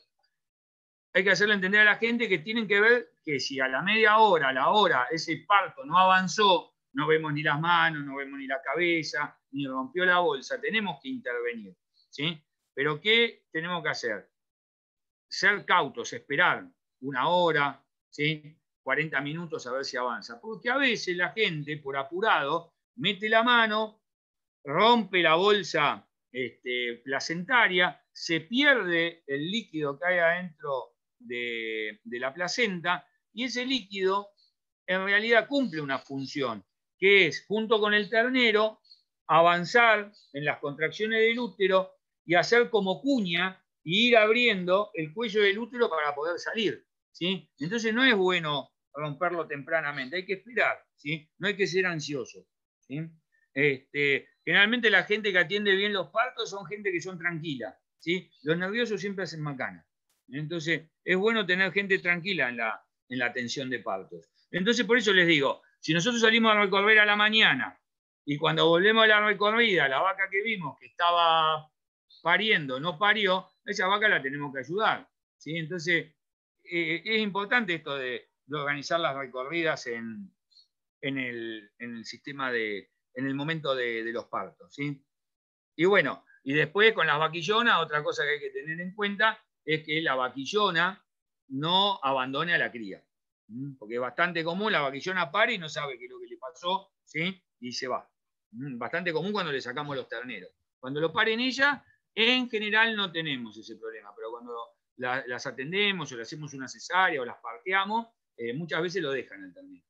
Hay que hacerle entender a la gente que tienen que ver que si a la media hora, a la hora, ese parto no avanzó, no vemos ni las manos, no vemos ni la cabeza, ni rompió la bolsa, tenemos que intervenir. ¿Sí? Pero ¿qué tenemos que hacer? Ser cautos, esperar 1 hora, ¿sí? 40 minutos a ver si avanza. Porque a veces la gente, por apurado, mete la mano, rompe la bolsa placentaria, se pierde el líquido que hay adentro de la placenta y ese líquido en realidad cumple una función, que es, junto con el ternero, avanzar en las contracciones del útero y hacer como cuña y ir abriendo el cuello del útero para poder salir. ¿Sí? Entonces no es bueno romperlo tempranamente, hay que esperar, ¿sí? No hay que ser ansioso. ¿Sí? Generalmente la gente que atiende bien los partos son gente que son tranquila. ¿Sí? Los nerviosos siempre hacen macana. Entonces es bueno tener gente tranquila en la atención de partos. Entonces por eso les digo, si nosotros salimos a recorrer a la mañana y cuando volvemos a la recorrida, la vaca que vimos que estaba pariendo no parió, esa vaca la tenemos que ayudar. ¿Sí? Entonces es importante esto de organizar las recorridas en el sistema en el momento de los partos. ¿Sí? Y bueno, y después con las vaquillonas, otra cosa que hay que tener en cuenta es que la vaquillona no abandone a la cría. Porque es bastante común, la vaquillona pare y no sabe qué es lo que le pasó, ¿sí? Y se va. Bastante común cuando le sacamos los terneros. Cuando lo paren ella, en general no tenemos ese problema, pero cuando las atendemos o le hacemos una cesárea o las parteamos, muchas veces lo dejan el ternero.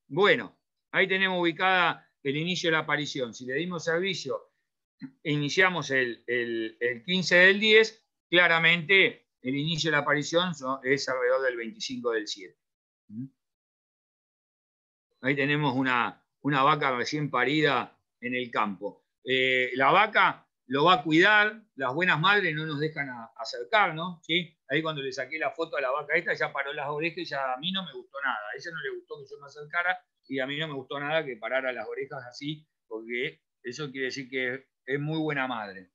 Bueno, ahí tenemos ubicada el inicio de la aparición. Si le dimos servicio e iniciamos el 15 del 10, claramente el inicio de la aparición es alrededor del 25 del 7. Ahí tenemos una vaca recién parida en el campo. La vaca lo va a cuidar, las buenas madres no nos dejan acercarnos, ¿sí? Ahí cuando le saqué la foto a la vaca esta, ya paró las orejas y ya a mí no me gustó nada. A ella no le gustó que yo me acercara y a mí no me gustó nada que parara las orejas así, porque eso quiere decir que es muy buena madre.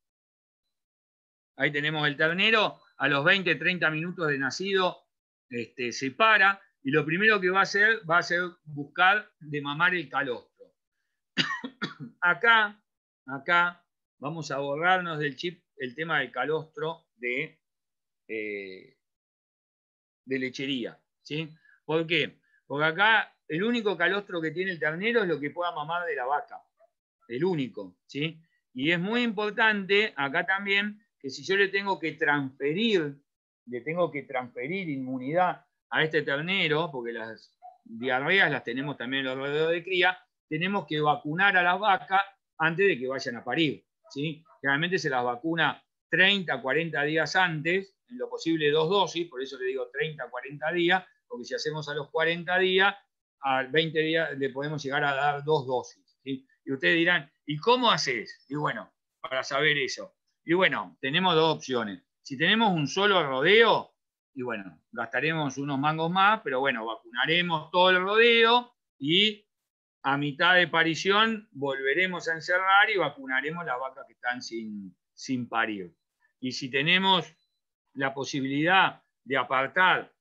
Ahí tenemos el ternero, a los 20, 30 minutos de nacido se para y lo primero que va a hacer buscar de mamar el calostro. Acá acá vamos a borrarnos del chip el tema del calostro de lechería. ¿Sí? ¿Por qué? Porque acá el único calostro que tiene el ternero es lo que pueda mamar de la vaca. El único. ¿Sí? Y es muy importante acá también que si yo le tengo que transferir inmunidad a este ternero, porque las diarreas las tenemos también en los rodeos de cría, tenemos que vacunar a las vacas antes de que vayan a parir. ¿Sí? Generalmente se las vacuna 30, 40 días antes, en lo posible 2 dosis, por eso le digo 30, 40 días, porque si hacemos a los 40 días, a 20 días le podemos llegar a dar 2 dosis. ¿Sí? Y ustedes dirán, ¿y cómo haces? Y bueno, para saber eso. Y bueno, tenemos 2 opciones. Si tenemos un solo rodeo, y bueno, gastaremos unos mangos más, pero bueno, vacunaremos todo el rodeo y a mitad de parición volveremos a encerrar y vacunaremos las vacas que están sin parir. Y si tenemos la posibilidad de apartar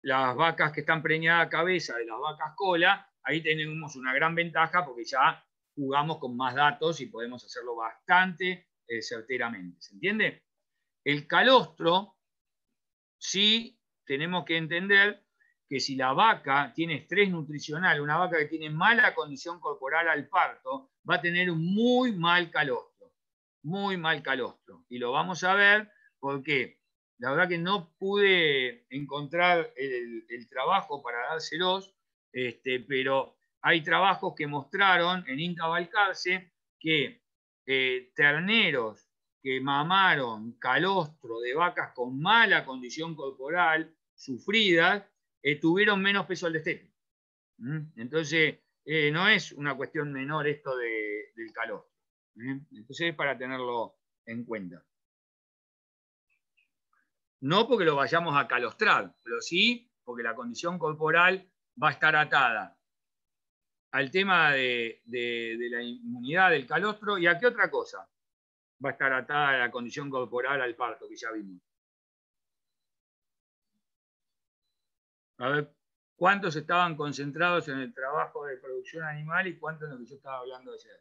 las vacas que están preñadas a cabeza de las vacas cola, ahí tenemos una gran ventaja porque ya jugamos con más datos y podemos hacerlo bastante certeramente. ¿Se entiende? El calostro, sí tenemos que entender que si la vaca tiene estrés nutricional, una vaca que tiene mala condición corporal al parto, va a tener un muy mal calostro. Muy mal calostro. Y lo vamos a ver porque la verdad que no pude encontrar el trabajo para dárselos, pero hay trabajos que mostraron en INTA Balcarce que terneros que mamaron calostro de vacas con mala condición corporal, sufridas, tuvieron menos peso al destete. Entonces, no es una cuestión menor esto del calostro. Entonces, es para tenerlo en cuenta. No porque lo vayamos a calostrar, pero sí porque la condición corporal va a estar atada al tema de la inmunidad del calostro. ¿Y a qué otra cosa va a estar atada a la condición corporal al parto, que ya vimos? A ver, ¿cuántos estaban concentrados en el trabajo de producción animal y cuántos en lo que yo estaba hablando ayer?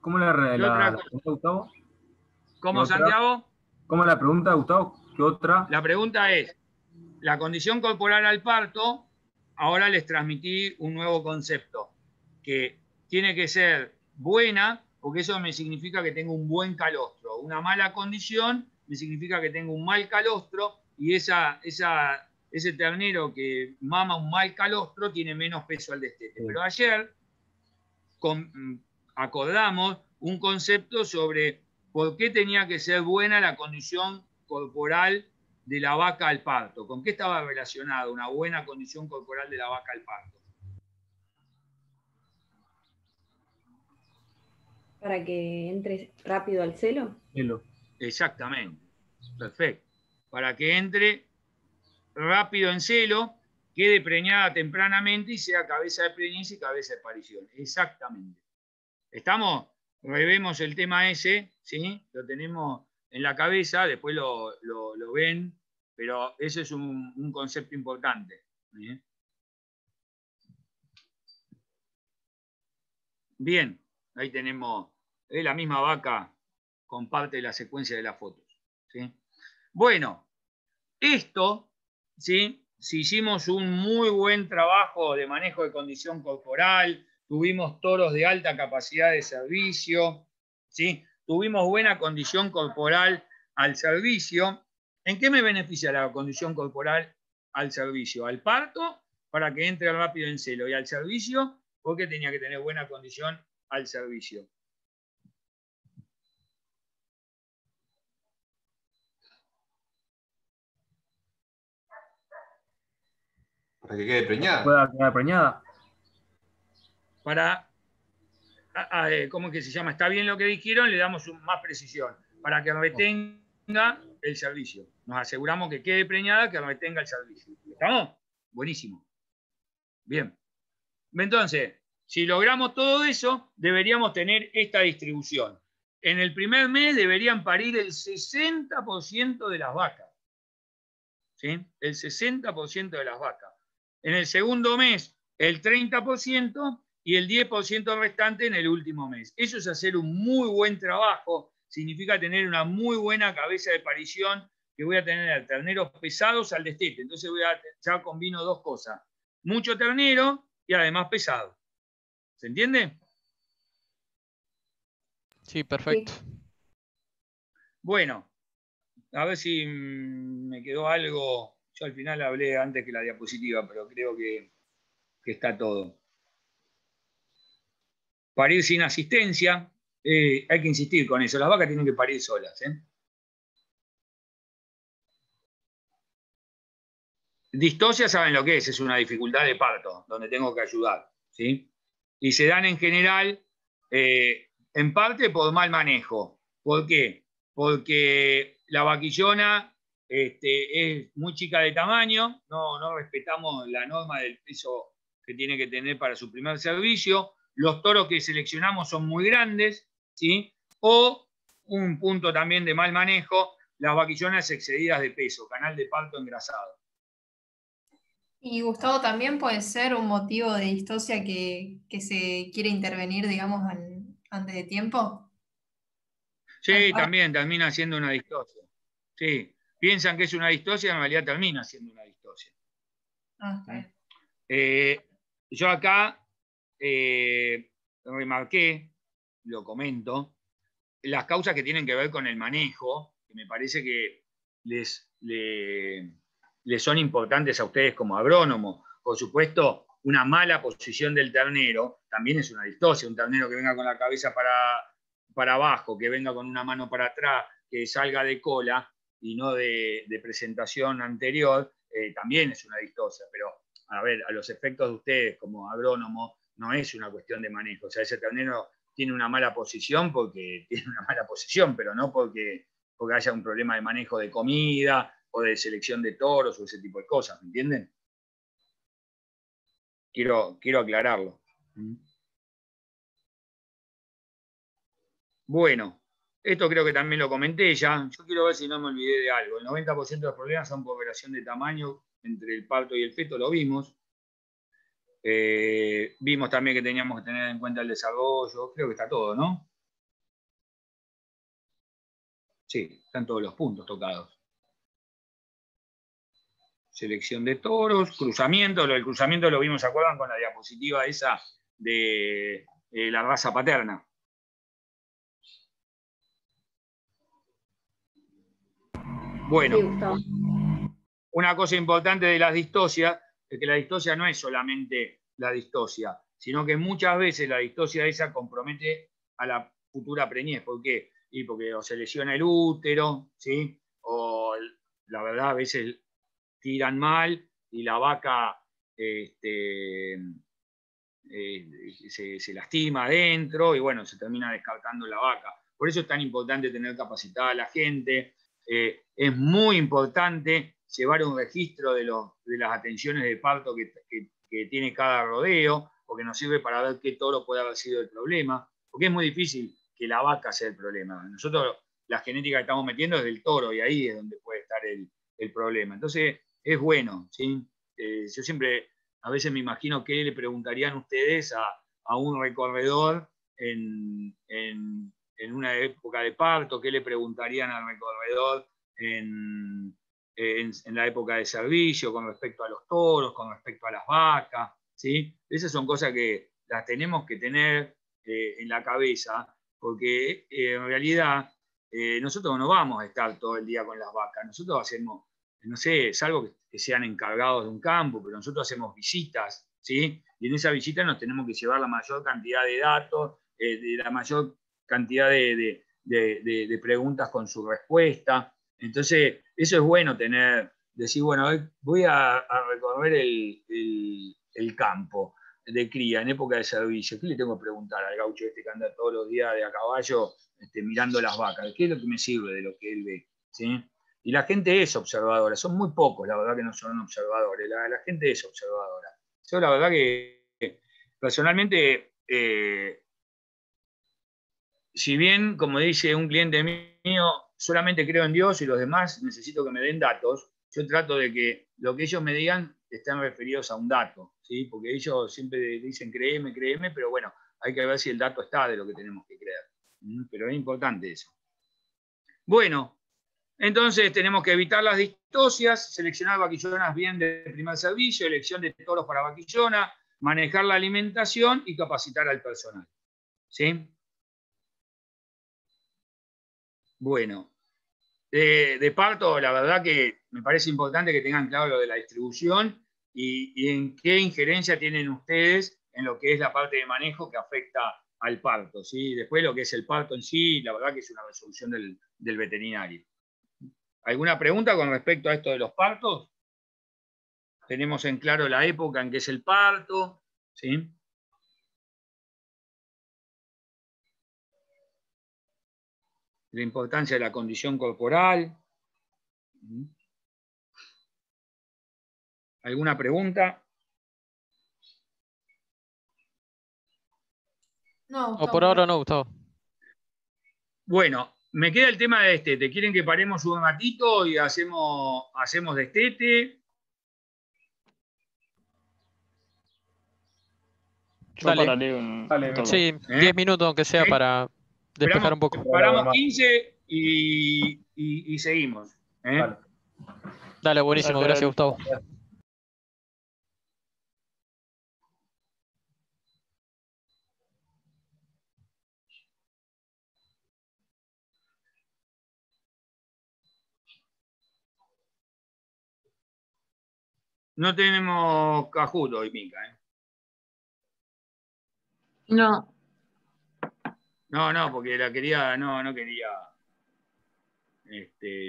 ¿Cómo la pregunta, Gustavo? ¿Cómo, Santiago? ¿Cómo la pregunta, Gustavo? ¿Qué otra? La pregunta es, la condición corporal al parto, ahora les transmití un nuevo concepto, que tiene que ser buena, porque eso me significa que tengo un buen calostro. Una mala condición me significa que tengo un mal calostro, y ese ternero que mama un mal calostro tiene menos peso al destete. Pero ayer acordamos un concepto sobre por qué tenía que ser buena la condición corporal de la vaca al parto. ¿Con qué estaba relacionada una buena condición corporal de la vaca al parto? Para que entre rápido al celo. Exactamente. Perfecto. Para que entre rápido en celo, quede preñada tempranamente y sea cabeza de preñez y cabeza de parición. Exactamente. ¿Estamos? Revemos el tema ese, ¿sí? Lo tenemos en la cabeza, después lo ven, pero ese es un concepto importante. ¿Sí? Bien, ahí tenemos la misma vaca con parte de la secuencia de las fotos. ¿Sí? Bueno, esto, ¿sí? Si hicimos un muy buen trabajo de manejo de condición corporal, tuvimos toros de alta capacidad de servicio, ¿sí? Tuvimos buena condición corporal al servicio. ¿En qué me beneficia la condición corporal al servicio? Al parto, para que entre rápido en celo, y al servicio, porque tenía que tener buena condición al servicio. Para que quede preñada. ¿Pueda quedar preñada? Para, ¿cómo es que se llama? Está bien lo que dijeron, le damos más precisión. Para que retenga el servicio. Nos aseguramos que quede preñada, que retenga el servicio. ¿Estamos? Buenísimo. Bien. Entonces, si logramos todo eso, deberíamos tener esta distribución. En el primer mes deberían parir el 60% de las vacas. ¿Sí? El 60% de las vacas. En el segundo mes, el 30% y el 10% restante en el último mes. Eso es hacer un muy buen trabajo, significa tener una muy buena cabeza de parición, que voy a tener terneros pesados al destete. Entonces ya combino dos cosas, mucho ternero y además pesado. ¿Se entiende? Sí, perfecto. Bueno, a ver si me quedó algo. Yo al final hablé antes que la diapositiva, pero creo que está todo. Parir sin asistencia, hay que insistir con eso. Las vacas tienen que parir solas. Distosia, ¿saben lo que es? Es una dificultad de parto, donde tengo que ayudar, ¿sí? Y se dan en general, en parte por mal manejo. ¿Por qué? Porque la vaquillona es muy chica de tamaño, no respetamos la norma del peso que tiene que tener para su primer servicio. Los toros que seleccionamos son muy grandes, ¿sí? O un punto también de mal manejo, las vaquillonas excedidas de peso, canal de parto engrasado. Y Gustavo, también puede ser un motivo de distosia que se quiere intervenir, digamos, antes de tiempo. Sí, también termina siendo una distosia. Sí, piensan que es una distosia, en realidad termina siendo una distosia. Yo acá remarqué, lo comento, las causas que tienen que ver con el manejo, que me parece que les son importantes a ustedes como agrónomos. Por supuesto, una mala posición del ternero también es una distosia. Un ternero que venga con la cabeza para abajo, que venga con una mano para atrás, que salga de cola y no de presentación anterior, también es una distosia. Pero, a ver, a los efectos de ustedes como agrónomos, no es una cuestión de manejo. O sea, ese ternero tiene una mala posición porque tiene una mala posición, pero no porque haya un problema de manejo de comida o de selección de toros o ese tipo de cosas, ¿me entienden? Quiero aclararlo. Bueno, esto creo que también lo comenté ya. Yo quiero ver si no me olvidé de algo. El 90% de los problemas son por variación de tamaño entre el parto y el feto, lo vimos. Vimos también que teníamos que tener en cuenta el desarrollo. Creo que está todo, ¿no? Sí, están todos los puntos tocados. Selección de toros, cruzamiento. El cruzamiento lo vimos, ¿se acuerdan? Con la diapositiva esa de la raza paterna. Bueno, sí, una cosa importante de las distosias es que la distosia no es solamente la distosia, sino que muchas veces la distosia esa compromete a la futura preñez. ¿Por qué? Y porque o se lesiona el útero, ¿sí? O la verdad a veces tiran mal y la vaca se lastima adentro y bueno, se termina descartando la vaca. Por eso es tan importante tener capacitada a la gente. Es muy importante llevar un registro de las atenciones de parto que tiene cada rodeo, porque nos sirve para ver qué toro puede haber sido el problema, porque es muy difícil que la vaca sea el problema. Nosotros la genética que estamos metiendo es del toro y ahí es donde puede estar el problema. Entonces es bueno, ¿sí? Yo siempre, a veces me imagino qué le preguntarían ustedes a un recorredor en una época de parto, qué le preguntarían al recorredor en la época de servicio, con respecto a los toros, con respecto a las vacas, ¿sí? Esas son cosas que las tenemos que tener en la cabeza, porque en realidad nosotros no vamos a estar todo el día con las vacas, nosotros hacemos, no sé, salvo que sean encargados de un campo, pero nosotros hacemos visitas, ¿sí? Y en esa visita nos tenemos que llevar la mayor cantidad de datos, la mayor cantidad de preguntas con su respuesta. Entonces, eso es bueno decir, bueno, voy a recorrer el campo de cría en época de servicio. ¿Qué le tengo que preguntar al gaucho que anda todos los días de a caballo mirando las vacas? ¿Qué es lo que me sirve de lo que él ve? ¿Sí? Y la gente es observadora. Son muy pocos, la verdad, que no son observadores. La gente es observadora. Yo, la verdad que personalmente, si bien, como dice un cliente mío, solamente creo en Dios y los demás necesito que me den datos, yo trato de que lo que ellos me digan están referidos a un dato, ¿sí? Porque ellos siempre dicen créeme, créeme, pero bueno, hay que ver si el dato está de lo que tenemos que creer. Pero es importante eso. Bueno, entonces tenemos que evitar las distocias, seleccionar vaquillonas bien de primer servicio, elección de toros para vaquillona, manejar la alimentación y capacitar al personal. ¿Sí? Bueno, de parto, la verdad que me parece importante que tengan claro lo de la distribución y en qué injerencia tienen ustedes en lo que es la parte de manejo que afecta al parto, ¿sí? Después lo que es el parto en sí, la verdad que es una resolución del veterinario. ¿Alguna pregunta con respecto a esto de los partos? Tenemos en claro la época en que es el parto, ¿sí? La importancia de la condición corporal. ¿Alguna pregunta? No, O por ahora no, Gustavo. Bueno, me queda el tema de destete. ¿Quieren que paremos un ratito y hacemos destete? Yo pararé un toque. Sí, 10 minutos aunque sea para despejar un poco. Paramos 15 y seguimos. Dale, buenísimo. Gracias, Gustavo. No tenemos Kahoot hoy, Mica. No. No, porque la quería, no quería.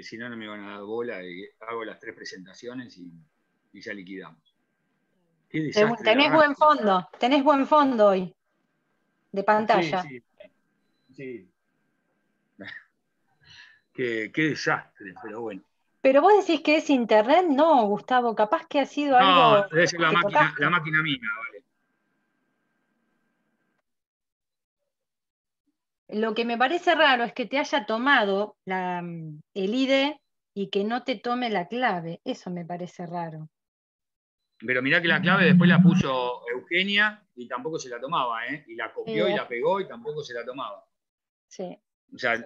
Si no, no me iban a dar bola. Y hago las 3 presentaciones y ya liquidamos. Qué desastre. Tenés buen fondo hoy, de pantalla. Sí. Qué desastre, pero bueno. Pero vos decís que es internet, no, Gustavo, capaz que ha sido algo. No, debe ser la máquina mía, vale. Lo que me parece raro es que te haya tomado el ID y que no te tome la clave. Eso me parece raro. Pero mirá que la clave después la puso Eugenia y tampoco se la tomaba, ¿eh? Y la copió y la pegó y tampoco se la tomaba. Sí. O sea,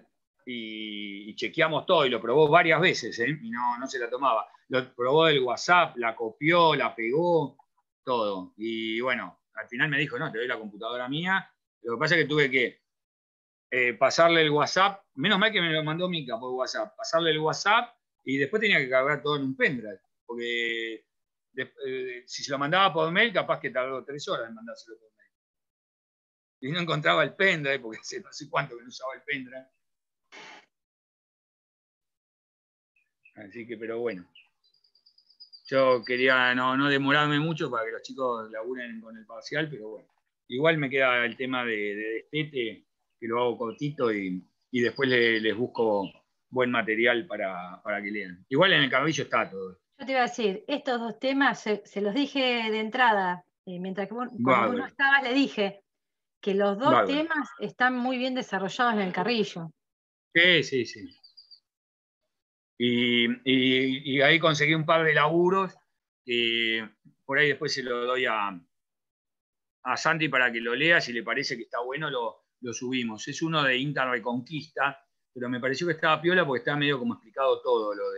y chequeamos todo y lo probó varias veces, ¿eh? Y no se la tomaba. Lo probó del WhatsApp, la copió, la pegó, todo. Y bueno, al final me dijo, no, te doy la computadora mía. Lo que pasa es que tuve que pasarle el WhatsApp, menos mal que me lo mandó Mica por WhatsApp, pasarle el WhatsApp y después tenía que cargar todo en un pendrive, porque si se lo mandaba por mail, capaz que tardó 3 horas en mandárselo por mail. Y no encontraba el pendrive, porque no sé cuánto que no usaba el pendrive. Así que, pero bueno. Yo quería no demorarme mucho para que los chicos laburen con el parcial, pero bueno. Igual me queda el tema de destete, que lo hago cortito y después les busco buen material para que lean. Igual en el carrillo está todo. Yo te iba a decir, estos 2 temas se los dije de entrada, mientras que cuando vos no estabas le dije que los 2 temas están muy bien desarrollados en el carrillo. Sí. Y ahí conseguí un par de laburos, por ahí después se lo doy a Santi para que lo lea, si le parece que está bueno lo subimos. Es uno de Inter Reconquista, pero me pareció que estaba piola porque estaba medio como explicado todo lo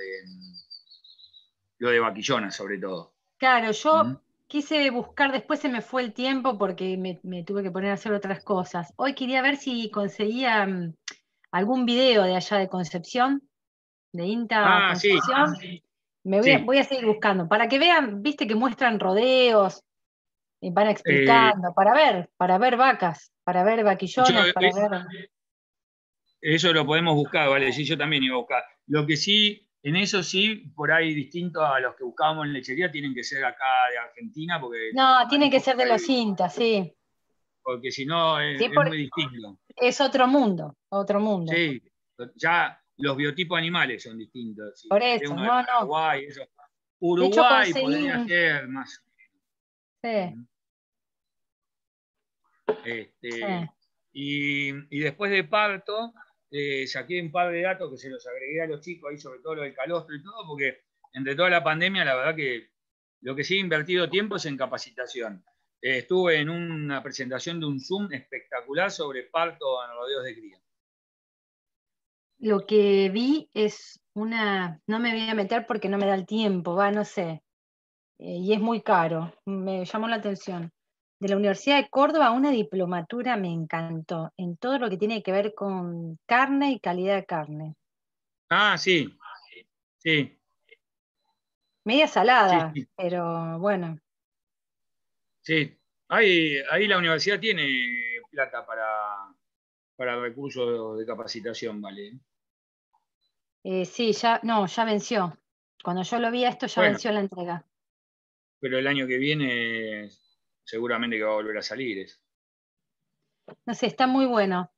de Vaquillona, sobre todo. Claro, yo quise buscar, después se me fue el tiempo porque me tuve que poner a hacer otras cosas. Hoy quería ver si conseguía algún video de allá de Concepción, de INTA Concepción. Sí. Voy a seguir buscando, para que vean, viste que muestran rodeos, y van explicando, para ver vacas, para ver vaquillonas, para ver... Eso lo podemos buscar, vale, sí, yo también iba a buscar. Lo que sí, en eso sí, por ahí distinto a los que buscábamos en lechería, tienen que ser acá de Argentina, porque... No, tienen que ser de los INTA, sí. Porque si no es muy distinto. Es otro mundo. Sí, ya los biotipos animales son distintos. Por eso, no. Uruguay, eso. Uruguay podría ser más. Sí. Y después de parto, saqué un par de datos que se los agregué a los chicos ahí, sobre todo lo del calostro y todo, porque entre toda la pandemia, la verdad que Lo que sí he invertido tiempo es en capacitación. Estuve en una presentación de un Zoom espectacular sobre parto en rodeos de cría. Lo que vi es no me voy a meter porque no me da el tiempo, no sé, y es muy caro, me llamó la atención. De la Universidad de Córdoba, una diplomatura me encantó, en todo lo que tiene que ver con carne y calidad de carne. Ah, sí, sí. Media salada, sí. Pero bueno. Sí, ahí la universidad tiene plata para recursos de capacitación, ¿vale? Sí, ya venció. Cuando yo lo vi a esto ya venció la entrega. Pero el año que viene seguramente que va a volver a salir eso. No sé, está muy bueno.